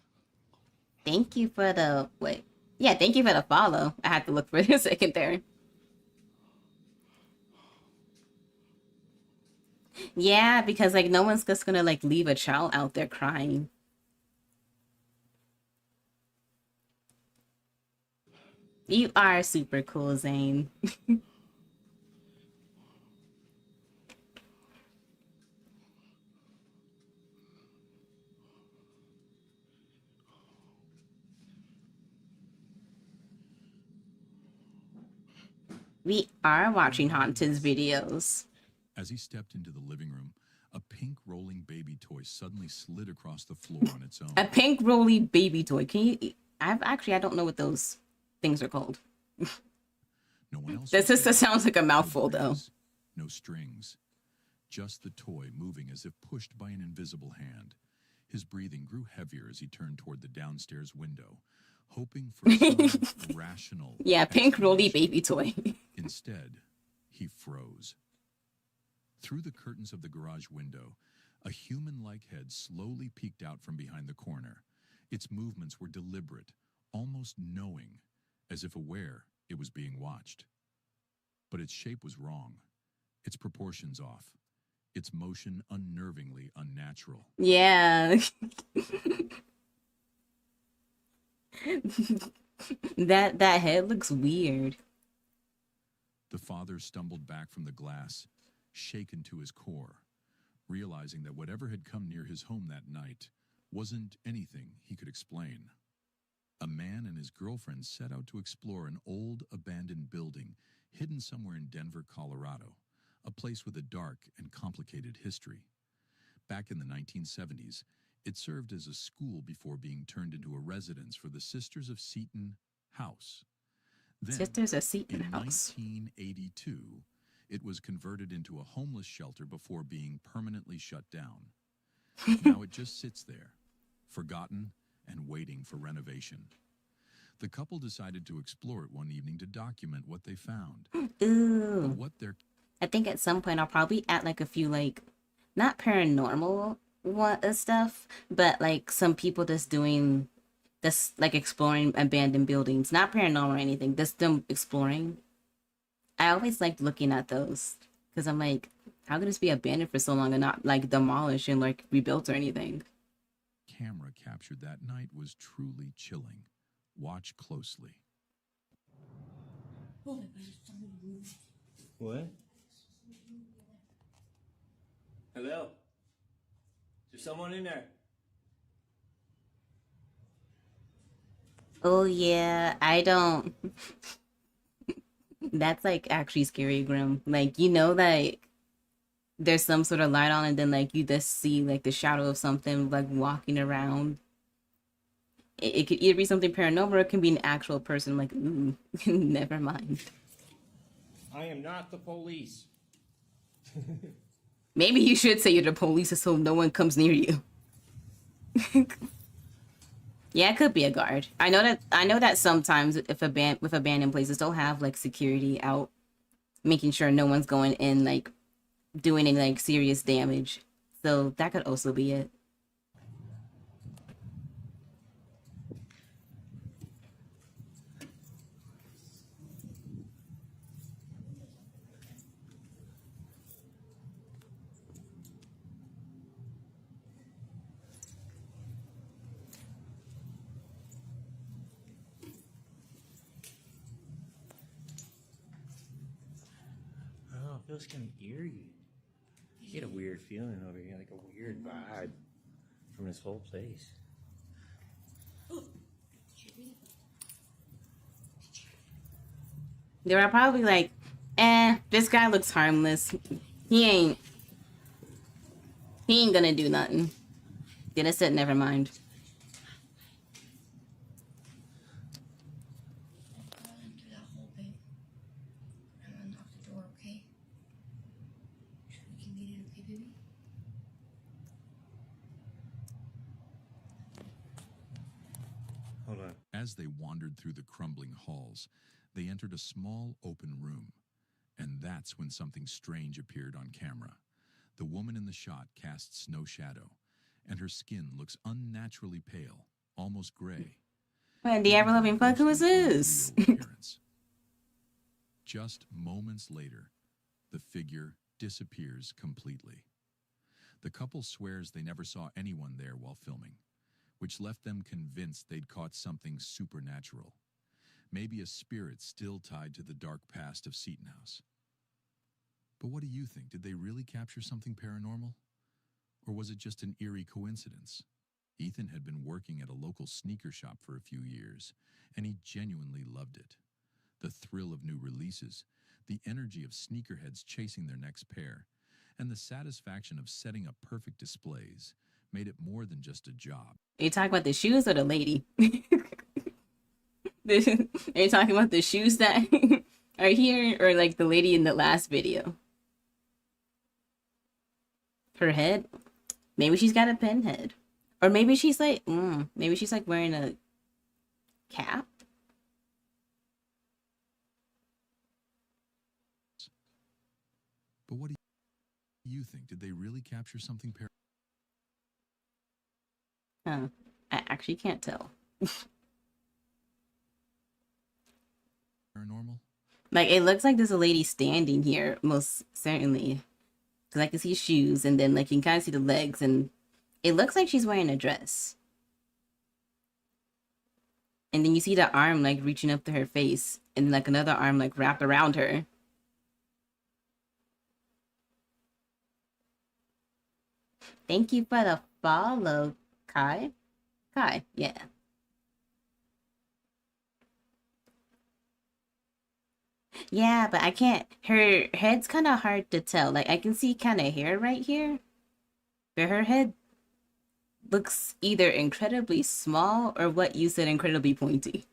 Thank you for the wait. Yeah, thank you for the follow. I had to look for a second there. Yeah, because like no one's just gonna like leave a child out there crying. You are super cool, Zane. We are watching Haunted's videos. As he stepped into the living room, a pink rolling baby toy suddenly slid across the floor on its own. A pink rolly baby toy. Can you? I don't know what those things are called. No one else. That sounds like a mouthful, though. No strings. Just the toy moving as if pushed by an invisible hand. His breathing grew heavier as he turned toward the downstairs window, hoping for some rational. Yeah, pink rolly baby toy. Instead, he froze. Through the curtains of the garage window, a human-like head slowly peeked out from behind the corner. Its movements were deliberate, almost knowing, as if aware it was being watched. But its shape was wrong, its proportions off, its motion unnervingly unnatural. Yeah. that head looks weird. The father stumbled back from the glass, shaken to his core, realizing that whatever had come near his home that night wasn't anything he could explain. A man and his girlfriend set out to explore an old, abandoned building hidden somewhere in Denver, Colorado, a place with a dark and complicated history. Back in the 1970s, it served as a school before being turned into a residence for the Sisters of Seton House. Then, Sisters of Seton in House. 1982, it was converted into a homeless shelter before being permanently shut down. Now it just sits there, forgotten and waiting for renovation. The couple decided to explore it one evening to document what they found. Ooh. But what they're I think at some point I'll probably add like a few like, not paranormal stuff, but like some people just doing this, like exploring abandoned buildings. Not paranormal or anything, just them exploring. I always liked looking at those because I'm like, how could this be abandoned for so long and not like demolished and like rebuilt or anything? camera captured that night was truly chilling. Watch closely. What? Hello? Is there someone in there? Oh yeah, I don't. That's like actually scary, Grim. Like, you know, like there's some sort of light on and then like you just see like the shadow of something like walking around. It could either be something paranormal or it can be an actual person. I'm like, ooh, never mind. I am not the police. Maybe you should say you're the police so no one comes near you. Yeah, it could be a guard. I know that sometimes if with abandoned places they'll have like security out making sure no one's going in like doing any like serious damage. So that could also be it. Oh, it feels kind of eerie. You get a weird feeling over here, like a weird vibe from this whole place. They were probably like, this guy looks harmless. He ain't gonna do nothing. Then I said, never mind. Hold on. As they wandered through the crumbling halls, they entered a small open room. And that's when something strange appeared on camera. The woman in the shot casts no shadow, and her skin looks unnaturally pale, almost gray. Man, the ever-loving fuck, who is this? Just moments later, the figure disappears completely. The couple swears they never saw anyone there while filming, which left them convinced they'd caught something supernatural. Maybe a spirit still tied to the dark past of Seton House. But what do you think? Did they really capture something paranormal? Or was it just an eerie coincidence? Ethan had been working at a local sneaker shop for a few years, and he genuinely loved it. The thrill of new releases, the energy of sneakerheads chasing their next pair, and the satisfaction of setting up perfect displays made it more than just a job. Are you talking about the shoes or the lady? Are you talking about the shoes that are here or like the lady in the last video? Her head? Maybe she's got a pinhead. Or maybe she's like, maybe she's like wearing a cap. But what do you think? Did they really capture something Huh. I actually can't tell. paranormal? Like, it looks like there's a lady standing here, most certainly. Because I can see shoes, and then, like, you can kind of see the legs, and it looks like she's wearing a dress. And then you see the arm, like, reaching up to her face, and, like, another arm, like, wrapped around her. Thank you for the follow, Kai. Kai, yeah. Yeah, but I can't. Her head's kind of hard to tell. Like, I can see kind of hair right here. But her head looks either incredibly small or what you said, incredibly pointy.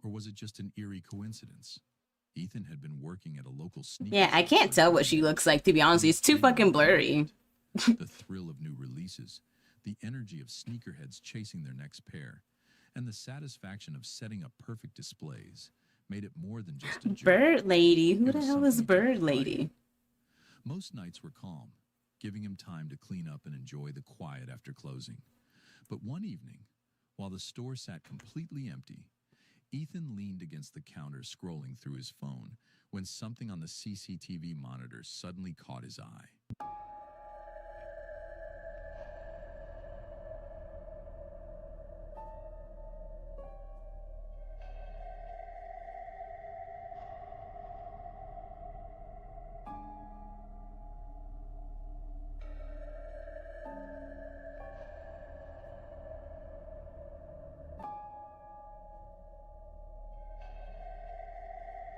Or was it just an eerie coincidence? Ethan had been working at a local sneaker Yeah, I can't tell what she looks like, to be honest. It's too fucking blurry. The thrill of new releases, the energy of sneakerheads chasing their next pair, and the satisfaction of setting up perfect displays made it more than just a job. Bird Lady? Who the hell is Bird Lady? Most nights were calm, giving him time to clean up and enjoy the quiet after closing. But one evening, while the store sat completely empty, Ethan leaned against the counter scrolling through his phone when something on the CCTV monitor suddenly caught his eye.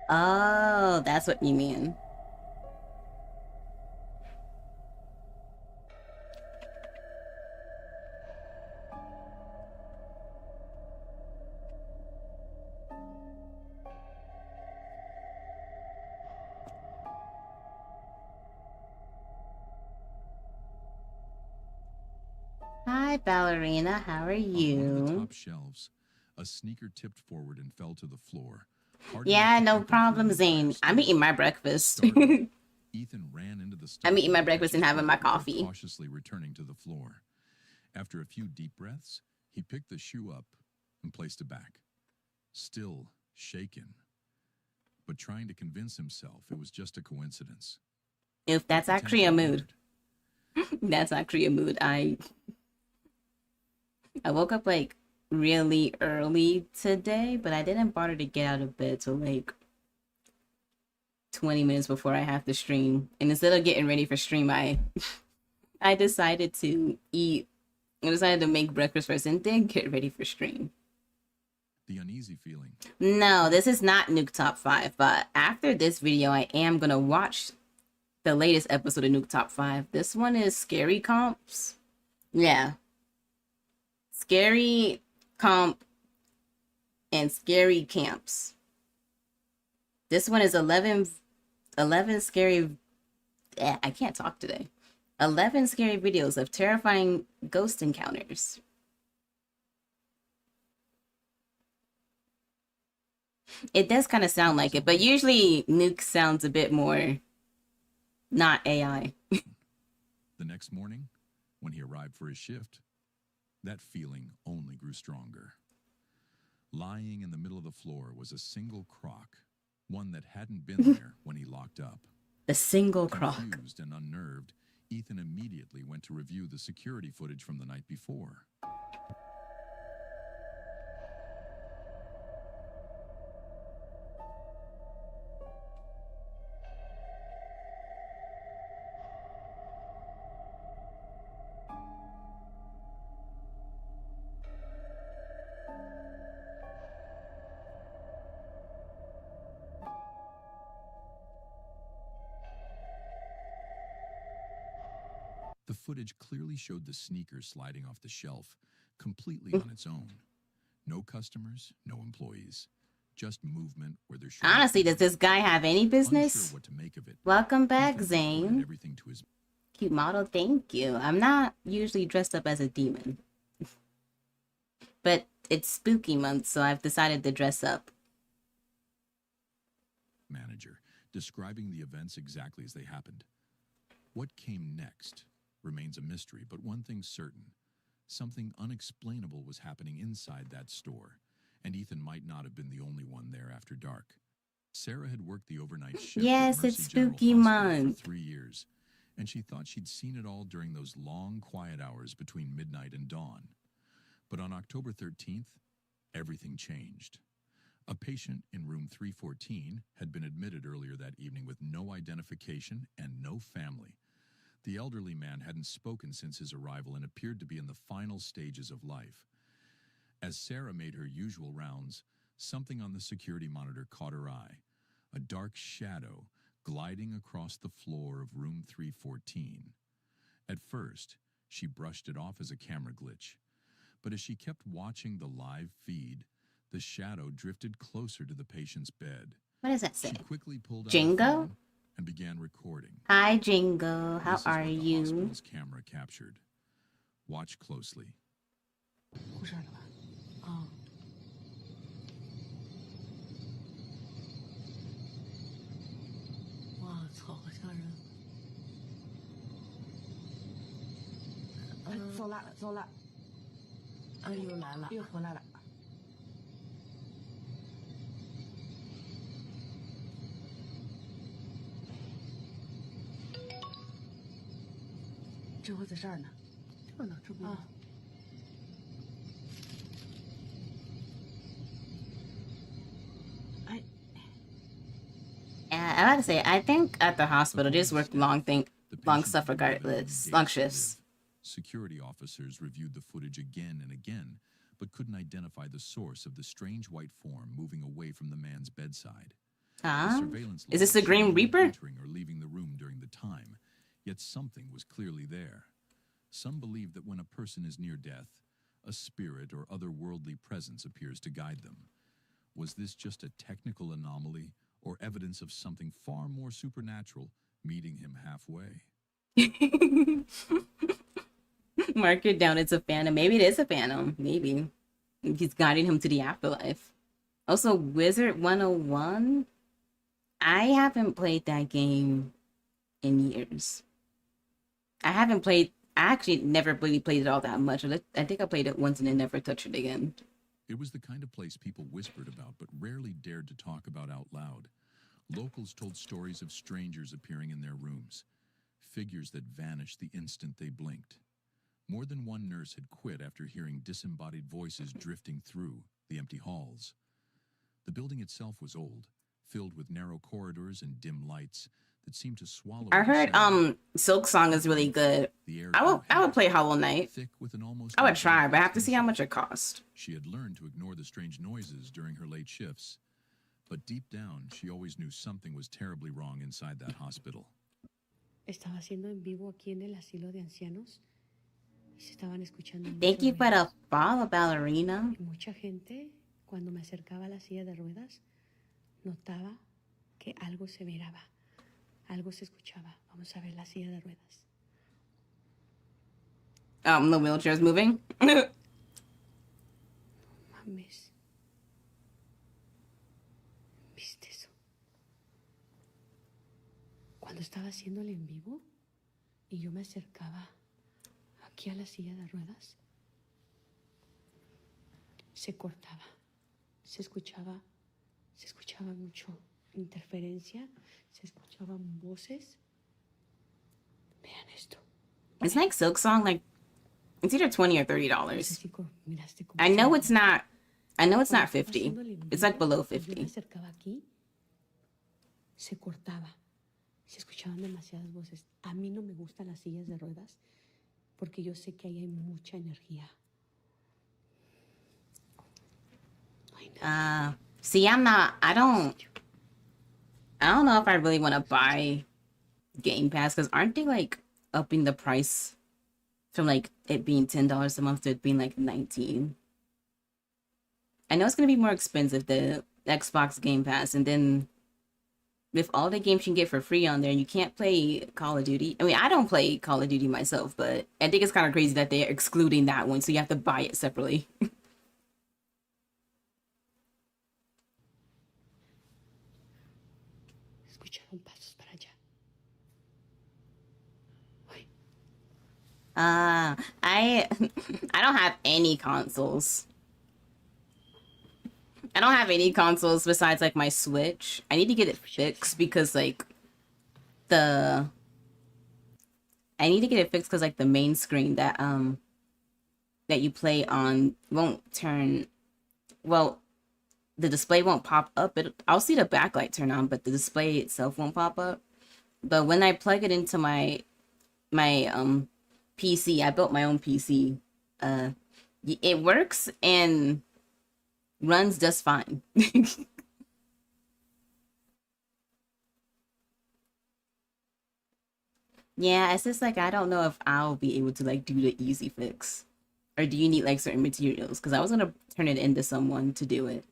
Oh, that's what you mean. Hi, Ballerina. How are you? On one of the top shelves, a sneaker tipped forward and fell to the floor. Yeah, no problem, Zane. I'm eating my breakfast. Ethan ran into the I'm eating my to catch breakfast and his having my breath before coffee. cautiously returning to the floor. After a few deep breaths, he picked the shoe up and placed it back. Still shaken, but trying to convince himself it was just a coincidence. If that's actually a mood. That's actually a mood. I woke up like really early today, but I didn't bother to get out of bed till like 20 minutes before I have to stream. And instead of getting ready for stream, I decided to eat. I decided to make breakfast first and then get ready for stream. The uneasy feeling. No, this is not Nuke Top 5, but after this video, I am gonna watch the latest episode of Nuke Top 5. This one is Scary Comps. Yeah. Scary Comp and Scary Camps. This one is 11 scary... I can't talk today. 11 scary videos of terrifying ghost encounters. It does kind of sound like it, but usually Nuke sounds a bit more not AI. The next morning, when he arrived for his shift, that feeling only grew stronger. Lying in the middle of the floor was a single crock, one that hadn't been there when he locked up. The single crock. Confused and unnerved, Ethan immediately went to review the security footage from the night before. The footage clearly showed the sneaker sliding off the shelf, completely on its own. No customers, no employees, just movement where there should. Honestly, does this guy have any business? Unsure what to make of it. Welcome back, Zane. Everything to his cute model, thank you. I'm not usually dressed up as a demon. But it's spooky month, so I've decided to dress up. Manager, describing the events exactly as they happened. What came next remains a mystery, but one thing's certain. Something unexplainable was happening inside that store, and Ethan might not have been the only one there after dark. Sarah had worked the overnight shift yes, at Mercy it's General spooky Hospital month. for 3 years, and she thought she'd seen it all during those long, quiet hours between midnight and dawn. But on October 13th, everything changed. A patient in room 314 had been admitted earlier that evening with no identification and no family. The elderly man hadn't spoken since his arrival and appeared to be in the final stages of life. As Sarah made her usual rounds, something on the security monitor caught her eye. A dark shadow gliding across the floor of room 314. At first, she brushed it off as a camera glitch. But as she kept watching the live feed, the shadow drifted closer to the patient's bed. What does that say? She quickly pulled out her Jingo? phone and began recording. Hi, Jingo. How This is are what the you? hospital's camera captured. Watch closely. 出事了吧？啊、哇操，好吓人！走了走了，又来了，又回来了。这回在这儿呢，这呢，这不啊。Yeah, I gotta say, I think at the hospital, just work long stuff regardless, long shifts. Security officers reviewed the footage again and again, but couldn't identify the source of the strange white form moving away from the man's bedside. Ah, is this the Grim Reaper? Entering or leaving the room during the time, yet something was clearly there. Some believe that when a person is near death, a spirit or otherworldly presence appears to guide them. Was this just a technical anomaly, or evidence of something far more supernatural meeting him halfway? Mark it down. It's a phantom. Maybe it is a phantom. Maybe he's guiding him to the afterlife. Also, Wizard 101. I haven't played that game in years. I actually never really played it all that much. I think I played it once and then never touched it again. It was the kind of place people whispered about but rarely dared to talk about out loud. Locals told stories of strangers appearing in their rooms, figures that vanished the instant they blinked. More than one nurse had quit after hearing disembodied voices drifting through the empty halls. The building itself was old, filled with narrow corridors and dim lights that seemed to swallow. I heard Silk Song is really good. I would play Hollow Knight. I would try, but I have to see how much it costs. She had learned to ignore the strange noises during her late shifts, but deep down she always knew something was terribly wrong inside that hospital. Estaba haciendo en vivo aquí en el asilo de ancianos y se estaban escuchando. Thank you for the follow, ballerina. Y mucha gente, cuando me acercaba a la silla de ruedas, notaba que algo se miraba, algo se escuchaba. Vamos a ver la silla de ruedas. The wheelchair's moving. Mames. ¿Viste eso? Cuando estaba haciendo el en vivo y yo me acercaba aquí a la silla de ruedas, se cortaba, se escuchaba mucho interferencia, se escuchaban voces. Vean esto. It's like Silk Song, like it's either $20 or $30. I know it's not 50. It's like below 50. Se cortaba. Se escuchaban demasiadas voces. A mí no me gustan las sillas de ruedas porque yo sé que ahí hay mucha energía. See, I don't know if I really want to buy Game Pass, because aren't they like upping the price from like it being $10 a month to it being like $19? I know it's going to be more expensive, the Xbox Game Pass, and then with all the games you can get for free on there, you can't play Call of Duty. I mean, I don't play Call of Duty myself, but I think it's kind of crazy that they're excluding that one, so you have to buy it separately. Escucharon pasos para allá. I don't have any consoles. I don't have any consoles besides like my Switch. I need to get it fixed because like the main screen that you play on won't turn, well, the display won't pop up. I'll see the backlight turn on, but the display itself won't pop up. But when I plug it into my PC, I built my own PC. It works and runs just fine. Yeah, it's just like I don't know if I'll be able to like do the easy fix, or do you need like certain materials? Because I was gonna turn it into someone to do it.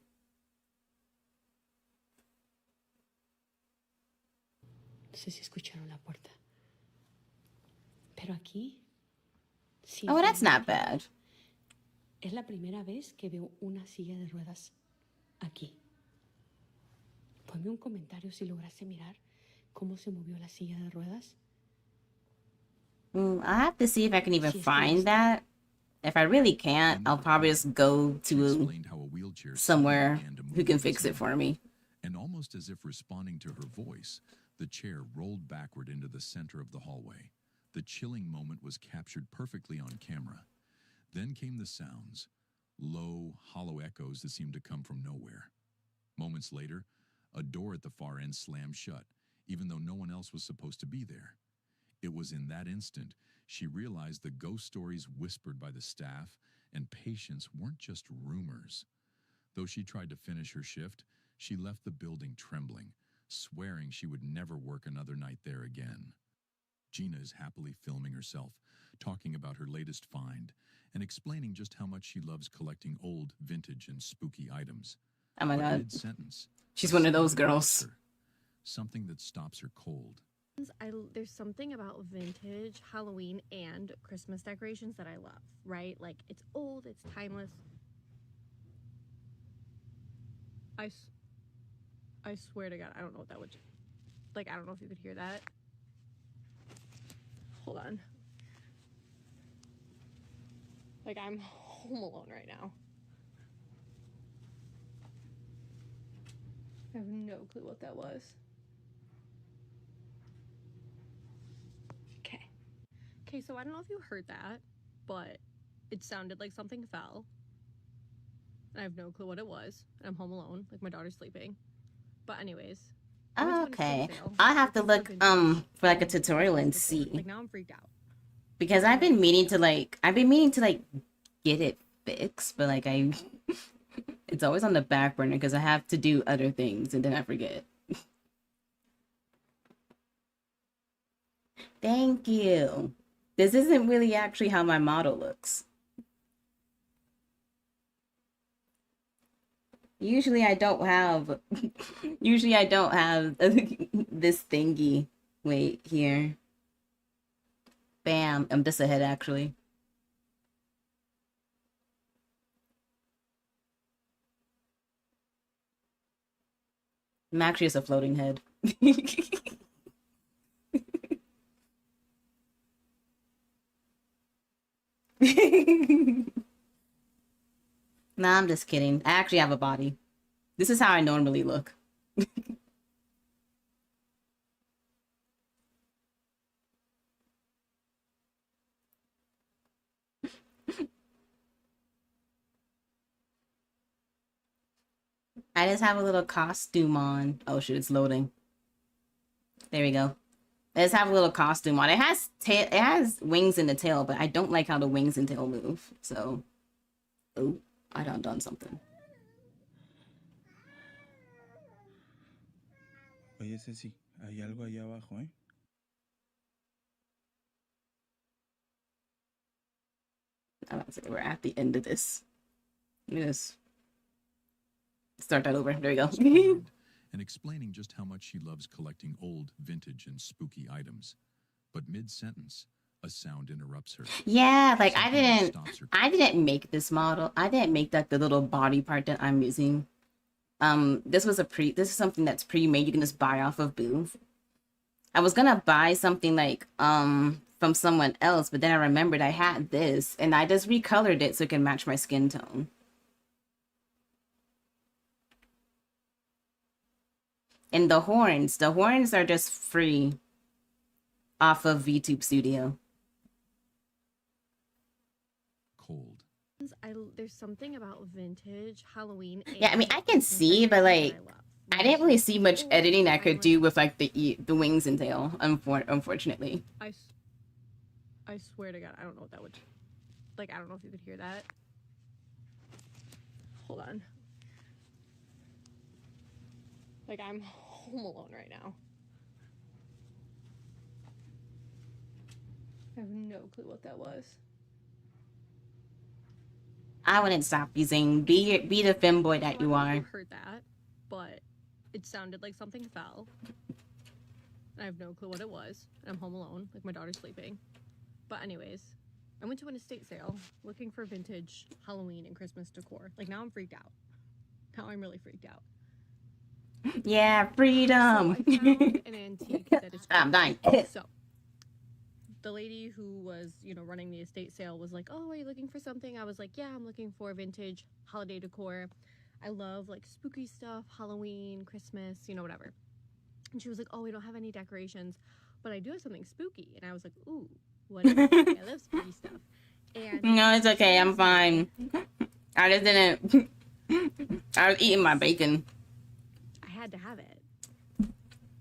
No sé si escucharon la puerta. Pero aquí. Sí, Oh, that's not bad. Es la primera vez que veo una silla de ruedas aquí. Ponme un comentario si lograste mirar cómo se movió la silla de ruedas. I have to see if I can even find that. If I really can't, I'll probably just go to somewhere who can fix it for me. And almost as if responding to her voice, the chair rolled backward into the center of the hallway. The chilling moment was captured perfectly on camera. Then came the sounds, low, hollow echoes that seemed to come from nowhere. Moments later, a door at the far end slammed shut, even though no one else was supposed to be there. It was in that instant she realized the ghost stories whispered by the staff and patients weren't just rumors. Though she tried to finish her shift, she left the building trembling, swearing she would never work another night there again. Gina is happily filming herself, talking about her latest find, and explaining just how much she loves collecting old, vintage, and spooky items. Oh my God. Mid-sentence, She's one of those girls. something that stops her cold. There's something about vintage Halloween and Christmas decorations that I love, right? Like, it's old, it's timeless. I swear to God, I don't know what that would, like, I don't know if you could hear that. Hold on. Like, I'm home alone right now. I have no clue what that was. Okay, so I don't know if you heard that, but it sounded like something fell. And I have no clue what it was. And I'm home alone, like my daughter's sleeping. But anyways. Okay. I'll have to look for like a tutorial and see. Like, now I'm freaked out. Because I've been meaning to like get it fixed, but like it's always on the back burner because I have to do other things and then I forget. Thank you. This isn't really actually how my model looks. Usually I don't have this thingy. Wait, here. Bam. I'm just ahead actually. I'm actually just a floating head. Nah, I'm just kidding. I actually have a body. This is how I normally look. I just have a little costume on. Oh shit, it's loading. There we go. I just have a little costume on. It has wings in the tail, but I don't like how the wings and tail move. So, oh, I done something. Oye, Ceci, hay algo allá abajo, ¿eh? I'm about to say we're at the end of this. Let me just start that over. There we go. And explaining just how much she loves collecting old, vintage, and spooky items. But mid-sentence, a sound interrupts her. Yeah, like I didn't make this model. I didn't make that the little body part that I'm using. This is something that's pre-made. You can just buy off of Booth. I was gonna buy something like from someone else, but then I remembered I had this and I just recolored it so it can match my skin tone. And the horns are just free off of VTube Studio. Cold. There's something about vintage Halloween. Yeah, I mean, I can see, but like, I didn't really see much editing I could do with like the wings and tail. Unfortunately. I swear to God, I don't know what that would. Like, I don't know if you could hear that. Hold on. Like, I'm home alone right now. I have no clue what that was. I wouldn't stop using. Be the femboy that you are. I heard that, but it sounded like something fell. And I have no clue what it was. And I'm home alone, like my daughter's sleeping. But anyways, I went to an estate sale looking for vintage Halloween and Christmas decor. Like, now I'm freaked out. Now I'm really freaked out. Yeah, freedom. So I found an antique that is. I'm dying. So the lady who was, running the estate sale was like, "Oh, are you looking for something?" I was like, "Yeah, I'm looking for vintage holiday decor. I love like spooky stuff, Halloween, Christmas, whatever." And she was like, "Oh, we don't have any decorations, but I do have something spooky." And I was like, "Ooh, what is it?" I love spooky stuff. And no, it's okay. I'm fine. I just didn't. I was eating my bacon. I had to have it.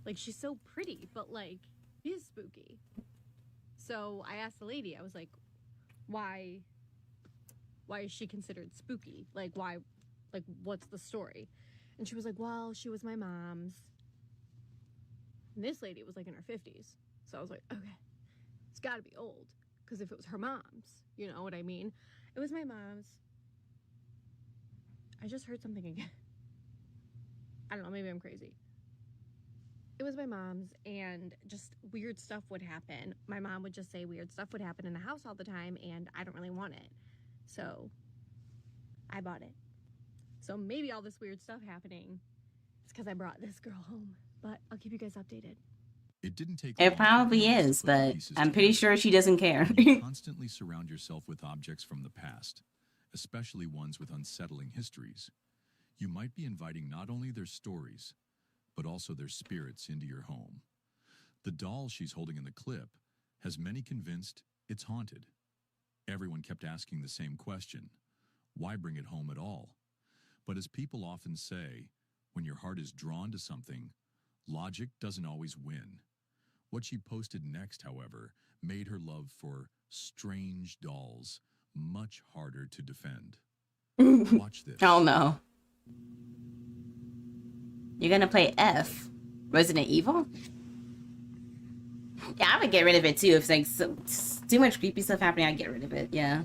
Like, she's so pretty, but like, she is spooky. So I asked the lady, I was like, why is she considered spooky? Like, why, like, what's the story? And she was like, well, she was my mom's. And this lady was like in her 50s. So I was like, okay, it's gotta be old. Because if it was her mom's, you know what I mean? It was my mom's. I just heard something again. I don't know, maybe I'm crazy. It it was my mom's, and just weird stuff would happen. My mom would just say weird stuff would happen in the house all the time, and I don't really want it. So I bought it. So maybe all this weird stuff happening is because I brought this girl home. But I'll keep you guys updated. It didn't take It long for probably viewers to is, put the but pieces I'm pretty together. sure she doesn't care. When you constantly surround yourself with objects from the past, especially ones with unsettling histories, you might be inviting not only their stories, but also their spirits into your home. The doll she's holding in the clip has many convinced it's haunted. Everyone kept asking the same question: why bring it home at all? But as people often say, when your heart is drawn to something, logic doesn't always win. What she posted next, however, made her love for strange dolls much harder to defend. Watch this. Oh no. You're gonna play F, Resident Evil? Yeah, I would get rid of it too. If it's like too much creepy stuff happening, I'd get rid of it. Yeah.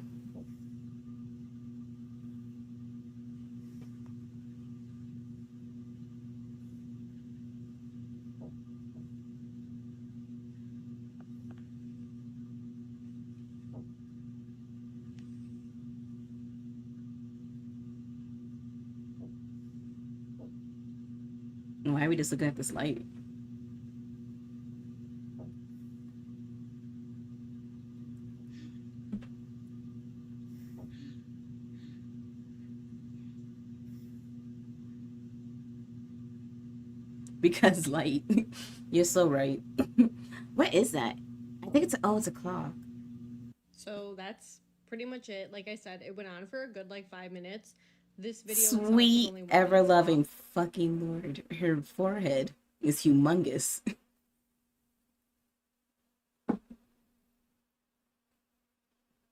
Why are we just looking at this light? Because light. You're so right. What is that? I think it's it's a clock. So that's pretty much it. Like I said, it went on for a good like 5 minutes. This video itself was Sweet, only 1 ever minute loving long. fucking Lord. Her forehead is humongous.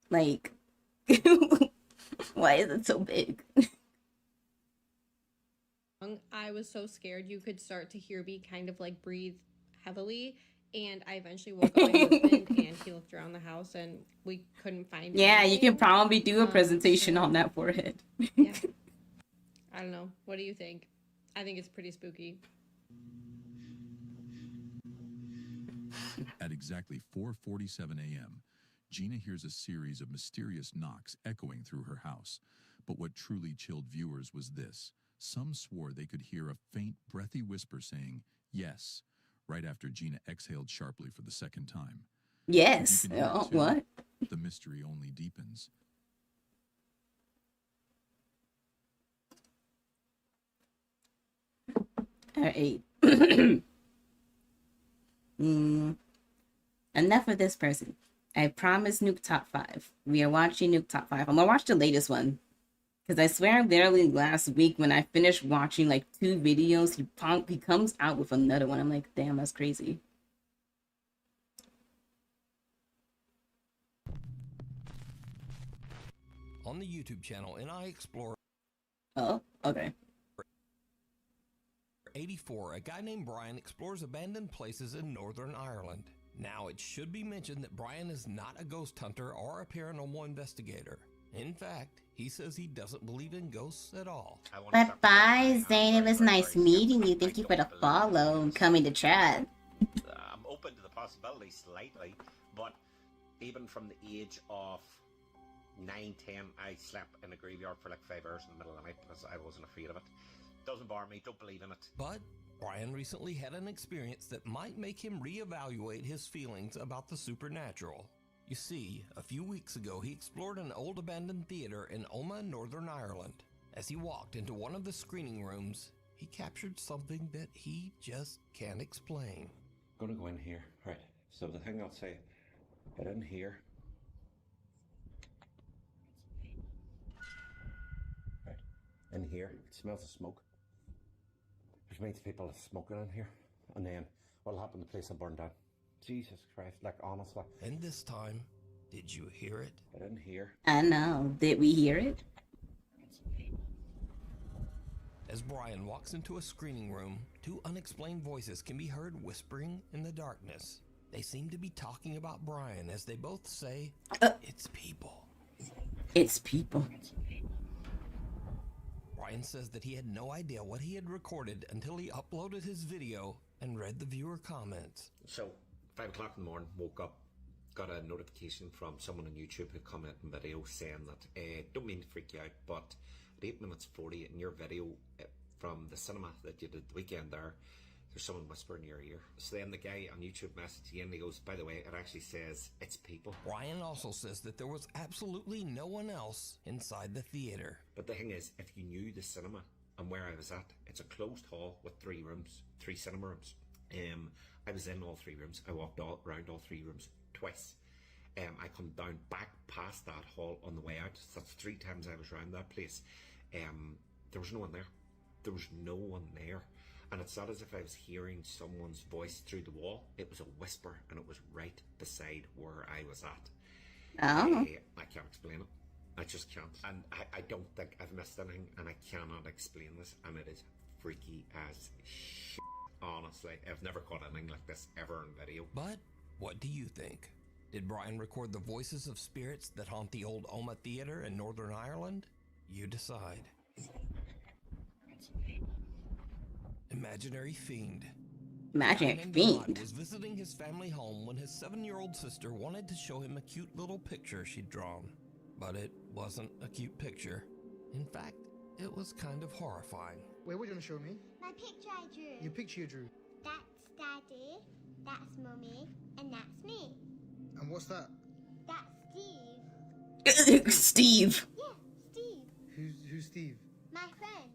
Like, why is it so big? I was so scared you could start to hear me kind of like breathe heavily, and I eventually woke up my husband and he looked around the house and we couldn't find Yeah, you anything. can probably do a presentation on that forehead. Yeah. I don't know. What do you think? I think it's pretty spooky. At exactly 4:47 a.m., Gina hears a series of mysterious knocks echoing through her house. But what truly chilled viewers was this. Some swore they could hear a faint, breathy whisper saying, "Yes," right after Gina exhaled sharply for the second time. Yes. You can hear it Oh, too. what? The mystery only deepens. All right. Enough of this person. I promised Nuke Top 5. We are watching Nuke Top 5. I'm gonna watch the latest one. Because I swear literally last week when I finished watching like 2 videos, he comes out with another one. I'm like, damn, that's crazy. On the YouTube channel, and I explore. Oh, okay. 84, a guy named Brian explores abandoned places in Northern Ireland. Now, it should be mentioned that Brian is not a ghost hunter or a paranormal investigator. In fact, he says he doesn't believe in ghosts at all. But bye, Zane. It was nice meeting you. Thank you for the follow and coming to chat. I'm open to the possibility slightly, but even from the age of 9, 10, I slept in a graveyard for like 5 hours in the middle of the night because I wasn't afraid of it. Doesn't bother me, don't believe in it. But Brian recently had an experience that might make him reevaluate his feelings about the supernatural. You see, a few weeks ago he explored an old abandoned theater in Omagh, Northern Ireland. As he walked into one of the screening rooms, he captured something that he just can't explain. I'm gonna go in here, right? So the thing I'll say, get in here. Right, in here, it smells of smoke. Which means people are smoking in here. And then what'll happen, the place will burn down. Jesus Christ, like honestly. And this time, did you hear it? Get in here. I know. Did we hear it? As Brian walks into a screening room, 2 unexplained voices can be heard whispering in the darkness. They seem to be talking about Brian as they both say, it's people. It's people. Brian says that he had no idea what he had recorded until he uploaded his video and read the viewer comments. So, 5 o'clock in the morning, woke up, got a notification from someone on YouTube who commented in video saying that, don't mean to freak you out, but at 8 minutes 40 in your video from the cinema that you did the weekend there's someone whispering in your ear. So then the guy on YouTube messaged again and he goes, by the way, it actually says it's people. Brian also says that there was absolutely no one else inside the theater. But the thing is, if you knew the cinema and where I was at, it's a closed hall with 3 rooms, 3 cinema rooms. I was in all 3 rooms. I walked around all 3 rooms twice. I come down back past that hall on the way out. So that's 3 times I was around that place. There was no one there. There was no one there. And it's not as if I was hearing someone's voice through the wall. It was a whisper, and it was right beside where I was at. Oh. I can't explain it. I just can't. And I don't think I've missed anything, and I cannot explain this. And it is freaky as shit, honestly. I've never caught anything like this ever in video. But what do you think? Did Brian record the voices of spirits that haunt the old Oma Theatre in Northern Ireland? You decide. Imaginary Fiend. Imaginary Brian Fiend was visiting his family home when his 7-year-old sister wanted to show him a cute little picture she'd drawn. But it wasn't a cute picture. In fact, it was kind of horrifying. Wait, what are you going to show me? My picture I drew. Your picture you drew. That's Daddy, that's Mummy, and that's me. And what's that? That's Steve. Steve. Yeah, Steve. Who's Steve? My friend.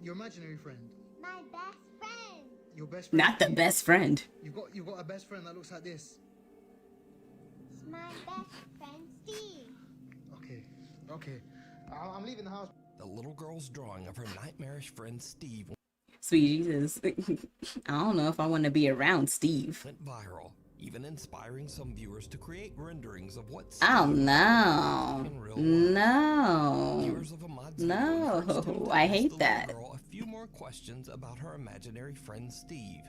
Your imaginary friend? My best friend. Your best friend? Not the best friend. You've got a best friend that looks like this. It's my best friend, Steve. Okay. I'm leaving the house. The little girl's drawing of her nightmarish friend Steve Sweet Jesus. I don't know if I want to be around Steve. went viral, even inspiring some viewers to create renderings of what Oh Steve no. in real life. No. Viewers of Ahmad's video encouraged him No. to I ask hate the that. little girl a few more questions about her imaginary friend Steve,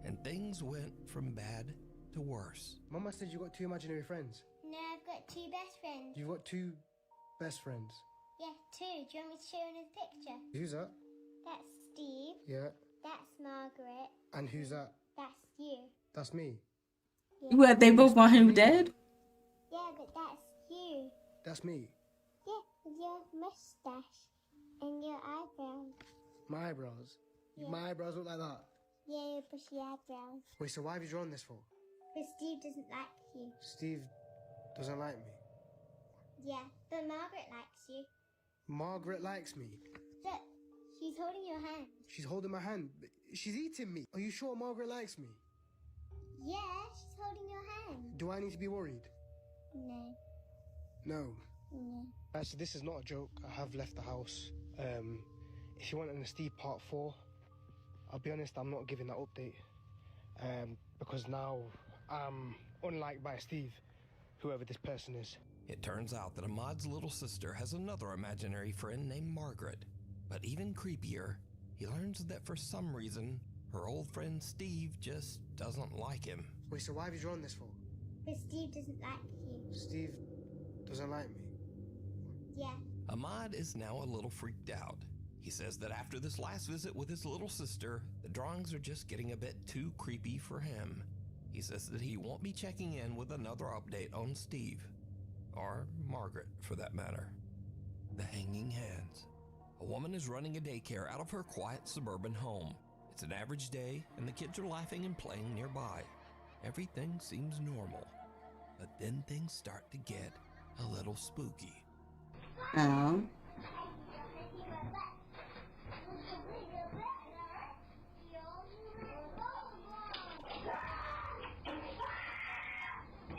and things went from bad to worse. Mama said you got 2 imaginary friends. No, I've got 2 best friends. You've got 2 best friends. Yeah, 2. Do you want me to show you the picture? Who's that? That's Steve. Yeah. That's Margaret. And who's that? That's you. That's me. Yeah. What, they both want him dead? Yeah, but that's you. That's me. Yeah, with your mustache and your eyebrows. My eyebrows. Yeah. My eyebrows look like that. Yeah, your bushy eyebrows. Wait, so why have you drawn this for? But Steve doesn't like you. Steve doesn't like me. Yeah, but Margaret likes you. Margaret likes me. Look, she's holding your hand. She's holding my hand. She's eating me. Are you sure Margaret likes me? Yeah, she's holding your hand. Do I need to be worried? No. No. No. Actually, this is not a joke. I have left the house. If you want an Steve part 4, I'll be honest, I'm not giving that update. Because now I'm unliked by Steve, whoever this person is. It turns out that Ahmad's little sister has another imaginary friend named Margaret. But even creepier, he learns that for some reason, her old friend Steve just doesn't like him. Wait, so why have you drawn this for? But Steve doesn't like you. Steve doesn't like me. Yeah. Ahmad is now a little freaked out. He says that after this last visit with his little sister, the drawings are just getting a bit too creepy for him. He says that he won't be checking in with another update on Steve. Or Margaret, for that matter. The Hanging Hands. A woman is running a daycare out of her quiet suburban home. It's an average day, and the kids are laughing and playing nearby. Everything seems normal. But then things start to get a little spooky. Oh.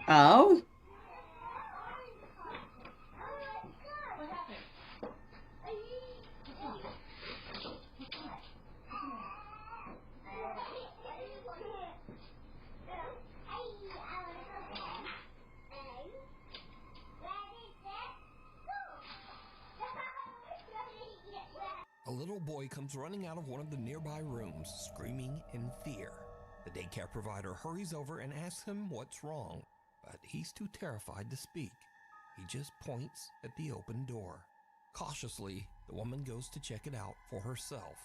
Oh? A little boy comes running out of one of the nearby rooms, screaming in fear. The daycare provider hurries over and asks him what's wrong, but he's too terrified to speak. He just points at the open door. Cautiously, the woman goes to check it out for herself.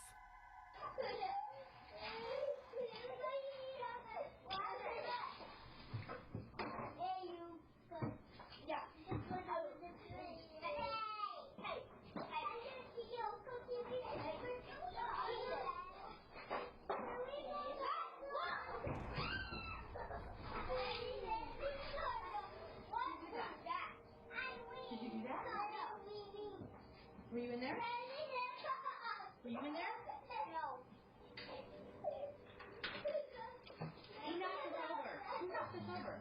Were you in there? Were you in there? No. Who knocked this over? Who knocked this over?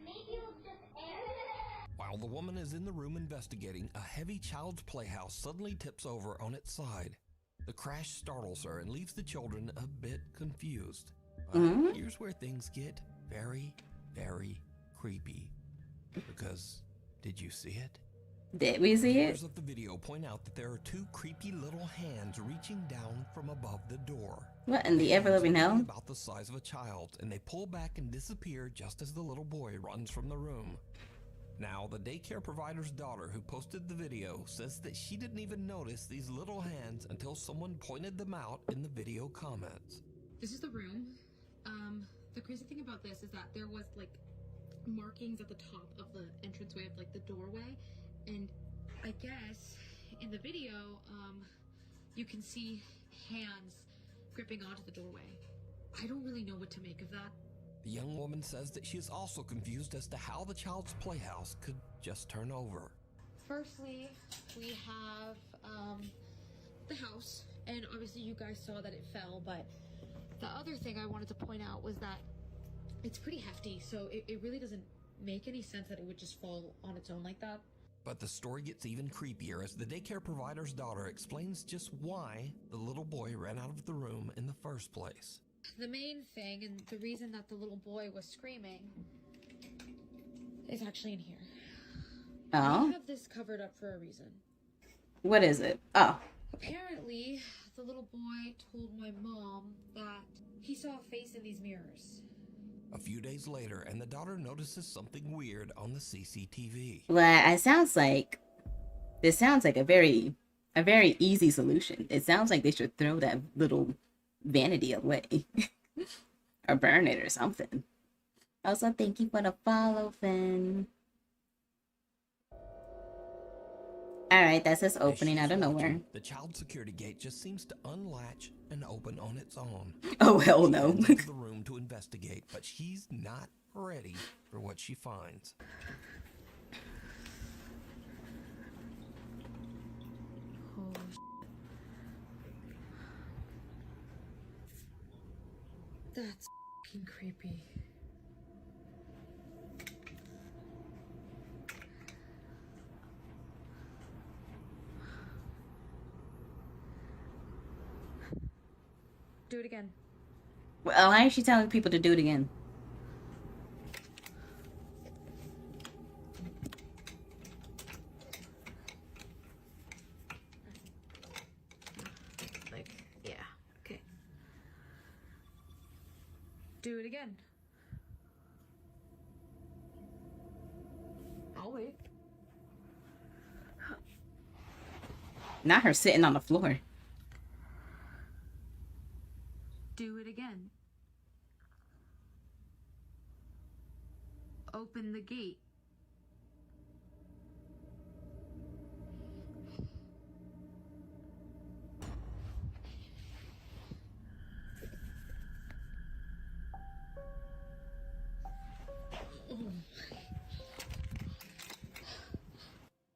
Maybe it was just air. While the woman is in the room investigating, a heavy child's playhouse suddenly tips over on its side. The crash startles her and leaves the children a bit confused. But here's where things get very, very creepy. Because, did you see it? Did we see it? Viewers of the video point out that there are two creepy little hands reaching down from above the door. What in the ever-living hell? About the size of a child, and they pull back and disappear just as the little boy runs from the room. Now, the daycare provider's daughter who posted the video says that she didn't even notice these little hands until someone pointed them out in the video comments. This is the room. The crazy thing about this is that there was like markings at the top of the entranceway of like the doorway, and I guess in the video you can see hands gripping onto the doorway. I don't really know what to make of that. The young woman says that she is also confused as to how the child's playhouse could just turn over. Firstly, we have the house, and obviously you guys saw that it fell, but the other thing I wanted to point out was that it's pretty hefty, so it really doesn't make any sense that it would just fall on its own like that. But the story gets even creepier as the daycare provider's daughter explains just why the little boy ran out of the room in the first place. The main thing, and the reason that the little boy was screaming, is actually in here. Oh? I have this covered up for a reason. What is it? Oh. Apparently, the little boy told my mom that he saw a face in these mirrors. A few days later, and the daughter notices something weird on the CCTV. Well, this sounds like a very easy solution. It sounds like they should throw that little vanity away or burn it or something. Also, thank you for the follow, Finn. All right, that's us opening out of nowhere. The child security gate just seems to unlatch and open on its own. Oh, hell no. She enters the room to investigate, but she's not ready for what she finds. Oh, that's fucking creepy. Do it again. Well, why is she telling people to do it again? Like, yeah, okay. Do it again. I'll wait. Not her sitting on the floor. Do it again. Open the gate.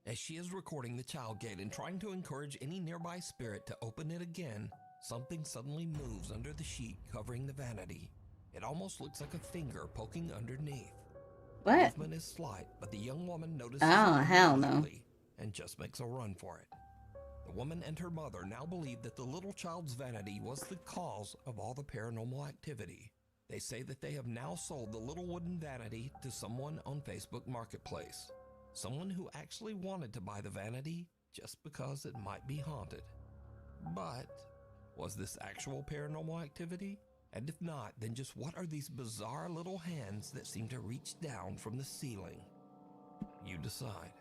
As she is recording the child gate and trying to encourage any nearby spirit to open it again, something suddenly moves under the sheet covering the vanity. It almost looks like a finger poking underneath. What? The movement is slight, but the young woman notices Oh, it hell no. immediately and just makes a run for it. The woman and her mother now believe that the little child's vanity was the cause of all the paranormal activity. They say that they have now sold the little wooden vanity to someone on Facebook Marketplace. Someone who actually wanted to buy the vanity just because it might be haunted. But was this actual paranormal activity? And if not, then just what are these bizarre little hands that seem to reach down from the ceiling? You decide.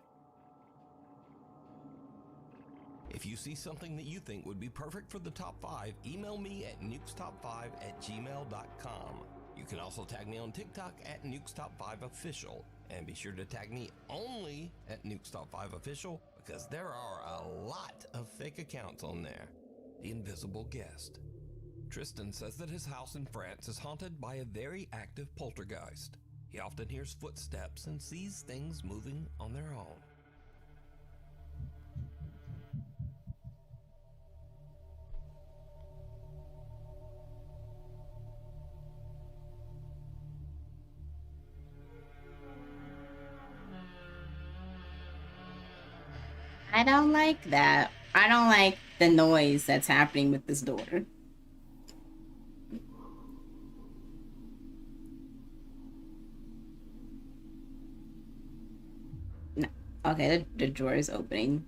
If you see something that you think would be perfect for the top 5, email me at nukestop5@gmail.com. You can also tag me on TikTok at nukestop5official, and be sure to tag me only at nukestop5official because there are a lot of fake accounts on there. The Invisible Guest. Tristan says that his house in France is haunted by a very active poltergeist. He often hears footsteps and sees things moving on their own. I don't like that. I don't like the noise that's happening with this door. No. Okay, the drawer is opening.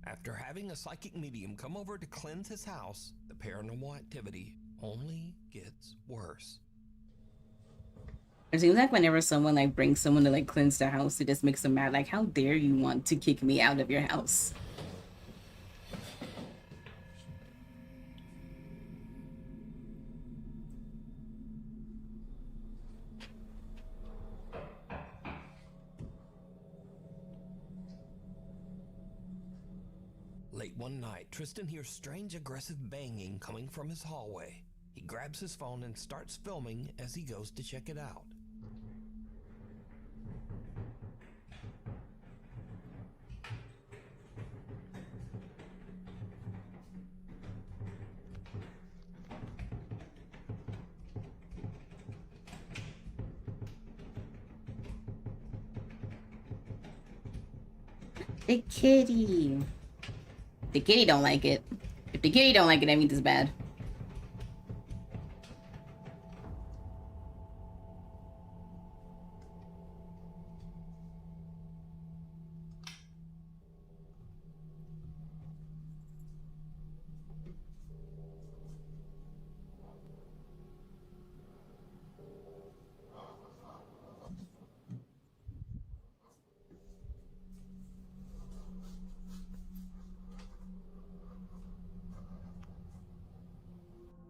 After having a psychic medium come over to cleanse his house, the paranormal activity only gets worse. It seems like whenever someone like brings someone to like cleanse their house, it just makes them mad. Like, how dare you want to kick me out of your house? Late one night, Tristan hears strange aggressive banging coming from his hallway. He grabs his phone and starts filming as he goes to check it out. The kitty. The kitty don't like it. If the kitty don't like it, that means it's bad.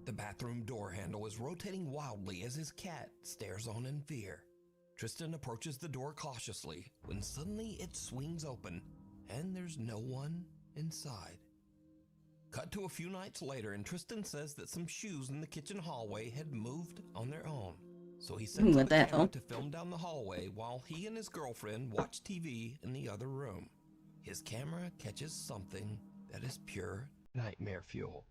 The bathroom door handle is rotating wildly as his cat stares on in fear. Tristan approaches the door cautiously when suddenly it swings open and there's no one inside. Cut to a few nights later, and Tristan says that some shoes in the kitchen hallway had moved on their own. So he sets up a camera to film down the hallway while he and his girlfriend watch TV in the other room. His camera catches something that is pure nightmare fuel.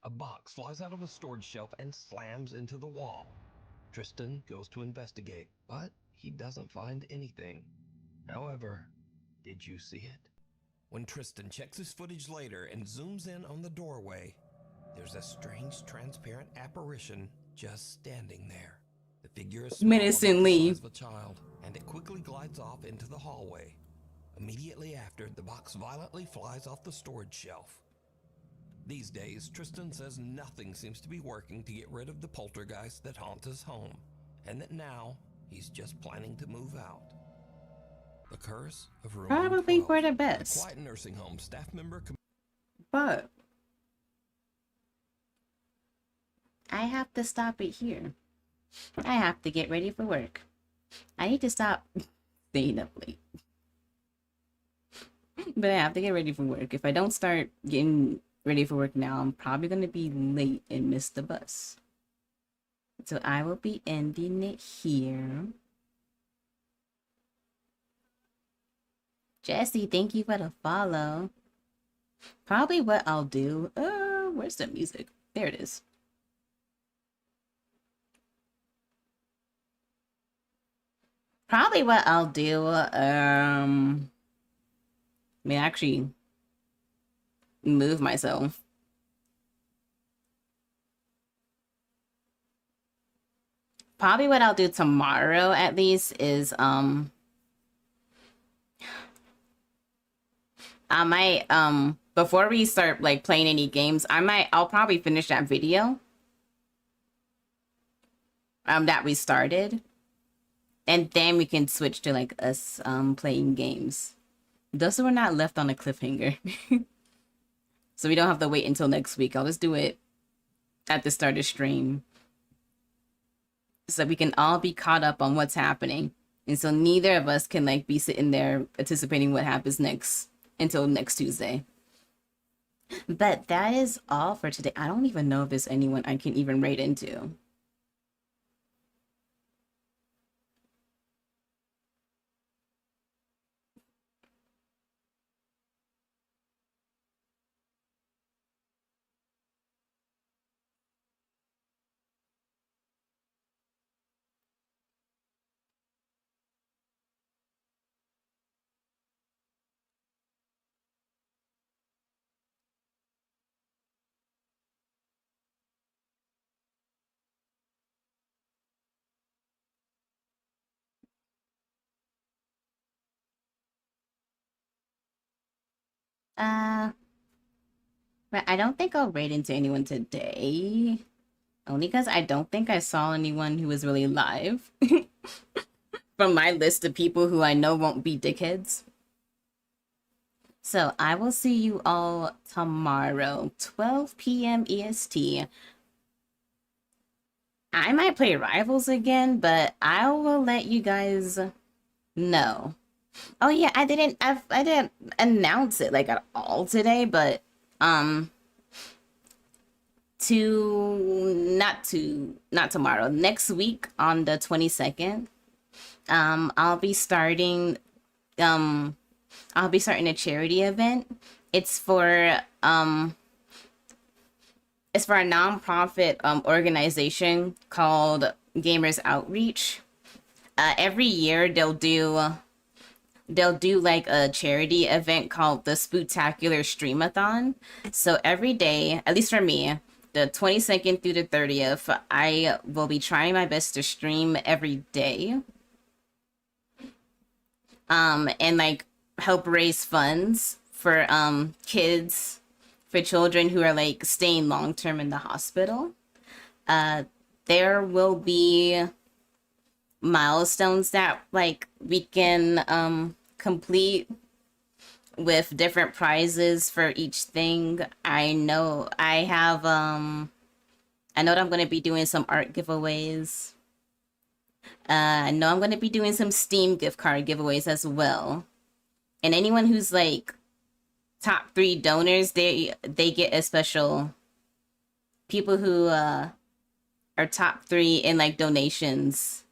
A box flies out of a storage shelf and slams into the wall. Tristan goes to investigate, but he doesn't find anything. However, did you see it? When Tristan checks his footage later and zooms in on the doorway, there's a strange transparent apparition just standing there. The figure is small, about the size of a child, and it quickly glides off into the hallway. Immediately after, the box violently flies off the storage shelf. These days, Tristan says nothing seems to be working to get rid of the poltergeist that haunts his home, and that now he's just planning to move out. The curse of room Probably 12, for the best. a quiet nursing home staff member. But I have to stop it here. I have to get ready for work. I need to stop staying up late. But I have to get ready for work. If I don't start getting ready for work now, I'm probably going to be late and miss the bus. So I will be ending it here. Jesse, thank you for the follow. Probably what I'll do. Where's the music? There it is. Probably what I'll do. Actually move myself. Probably what I'll do tomorrow at least is I might before we start like playing any games, I'll probably finish that video that we started, and then we can switch to like us playing games. Thus we're not left on a cliffhanger. So we don't have to wait until next week. I'll just do it at the start of stream. so we can all be caught up on what's happening. And so neither of us can like be sitting there anticipating what happens next until next Tuesday. But that is all for today. I don't even know if there's anyone I can even raid into. But I don't think I'll raid into anyone today. Only because I don't think I saw anyone who was really live. From my list of people who I know won't be dickheads. So I will see you all tomorrow, 12 p.m. EST. I might play Rivals again, but I will let you guys know. Oh yeah, I didn't announce it like at all today, but not tomorrow. Next week on the 22nd, I'll be starting a charity event. It's for a nonprofit organization called Gamers Outreach. Every year they'll do like a charity event called the Spooktacular Streamathon. So every day, at least for me, the 22nd through the 30th, I will be trying my best to stream every day. And like help raise funds for kids, for children who are like staying long term in the hospital. There will be milestones that like we can complete with different prizes for each thing. I know that I'm going to be doing some art giveaways. I know I'm going to be doing some Steam gift card giveaways as well. And anyone who's like top 3 donors, they get a special, people who are top 3 in like donations.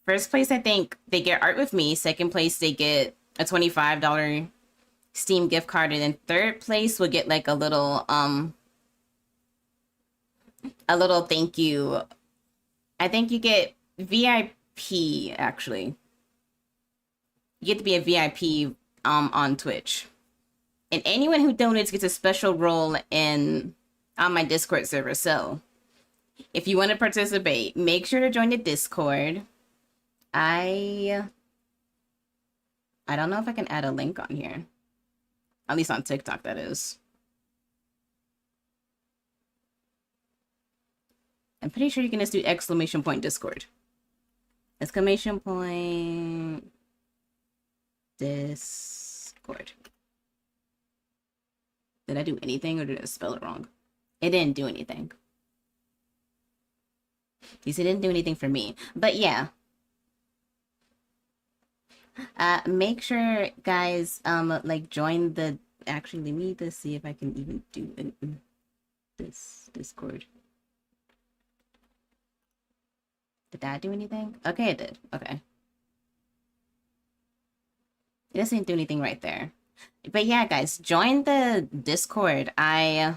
First place, I think they get art with me. Second place, they get a $25 Steam gift card. And then third place will get like a little thank you. I think you get VIP, actually. You get to be a VIP on Twitch. And anyone who donates gets a special role on my Discord server. So if you want to participate, make sure to join the Discord. I don't know if I can add a link on here. At least on TikTok, that is. I'm pretty sure you can just do !point Discord. !point Discord. Did I do anything or did I spell it wrong? It didn't do anything. At least it didn't do anything for me. But yeah. Make sure, guys, like join the. Actually, let me just see if I can even do this Discord. Did that do anything? Okay, it did. Okay. It doesn't do anything right there. But yeah, guys, join the Discord. I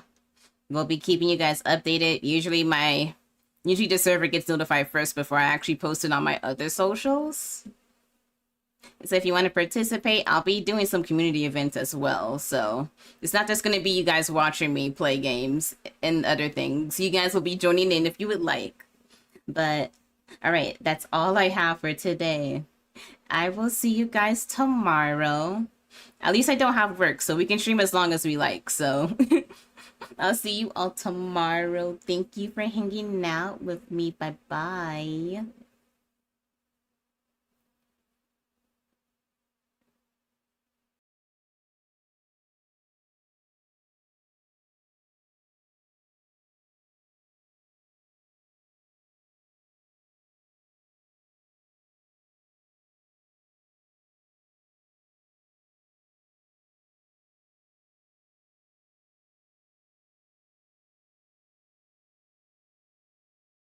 will be keeping you guys updated. Usually the server gets notified first before I actually post it on my other socials. So if you want to participate, I'll be doing some community events as well. So it's not just going to be you guys watching me play games and other things. You guys will be joining in if you would like. But all right, that's all I have for today. I will see you guys tomorrow. At least I don't have work, so we can stream as long as we like. So I'll see you all tomorrow. Thank you for hanging out with me. Bye-bye.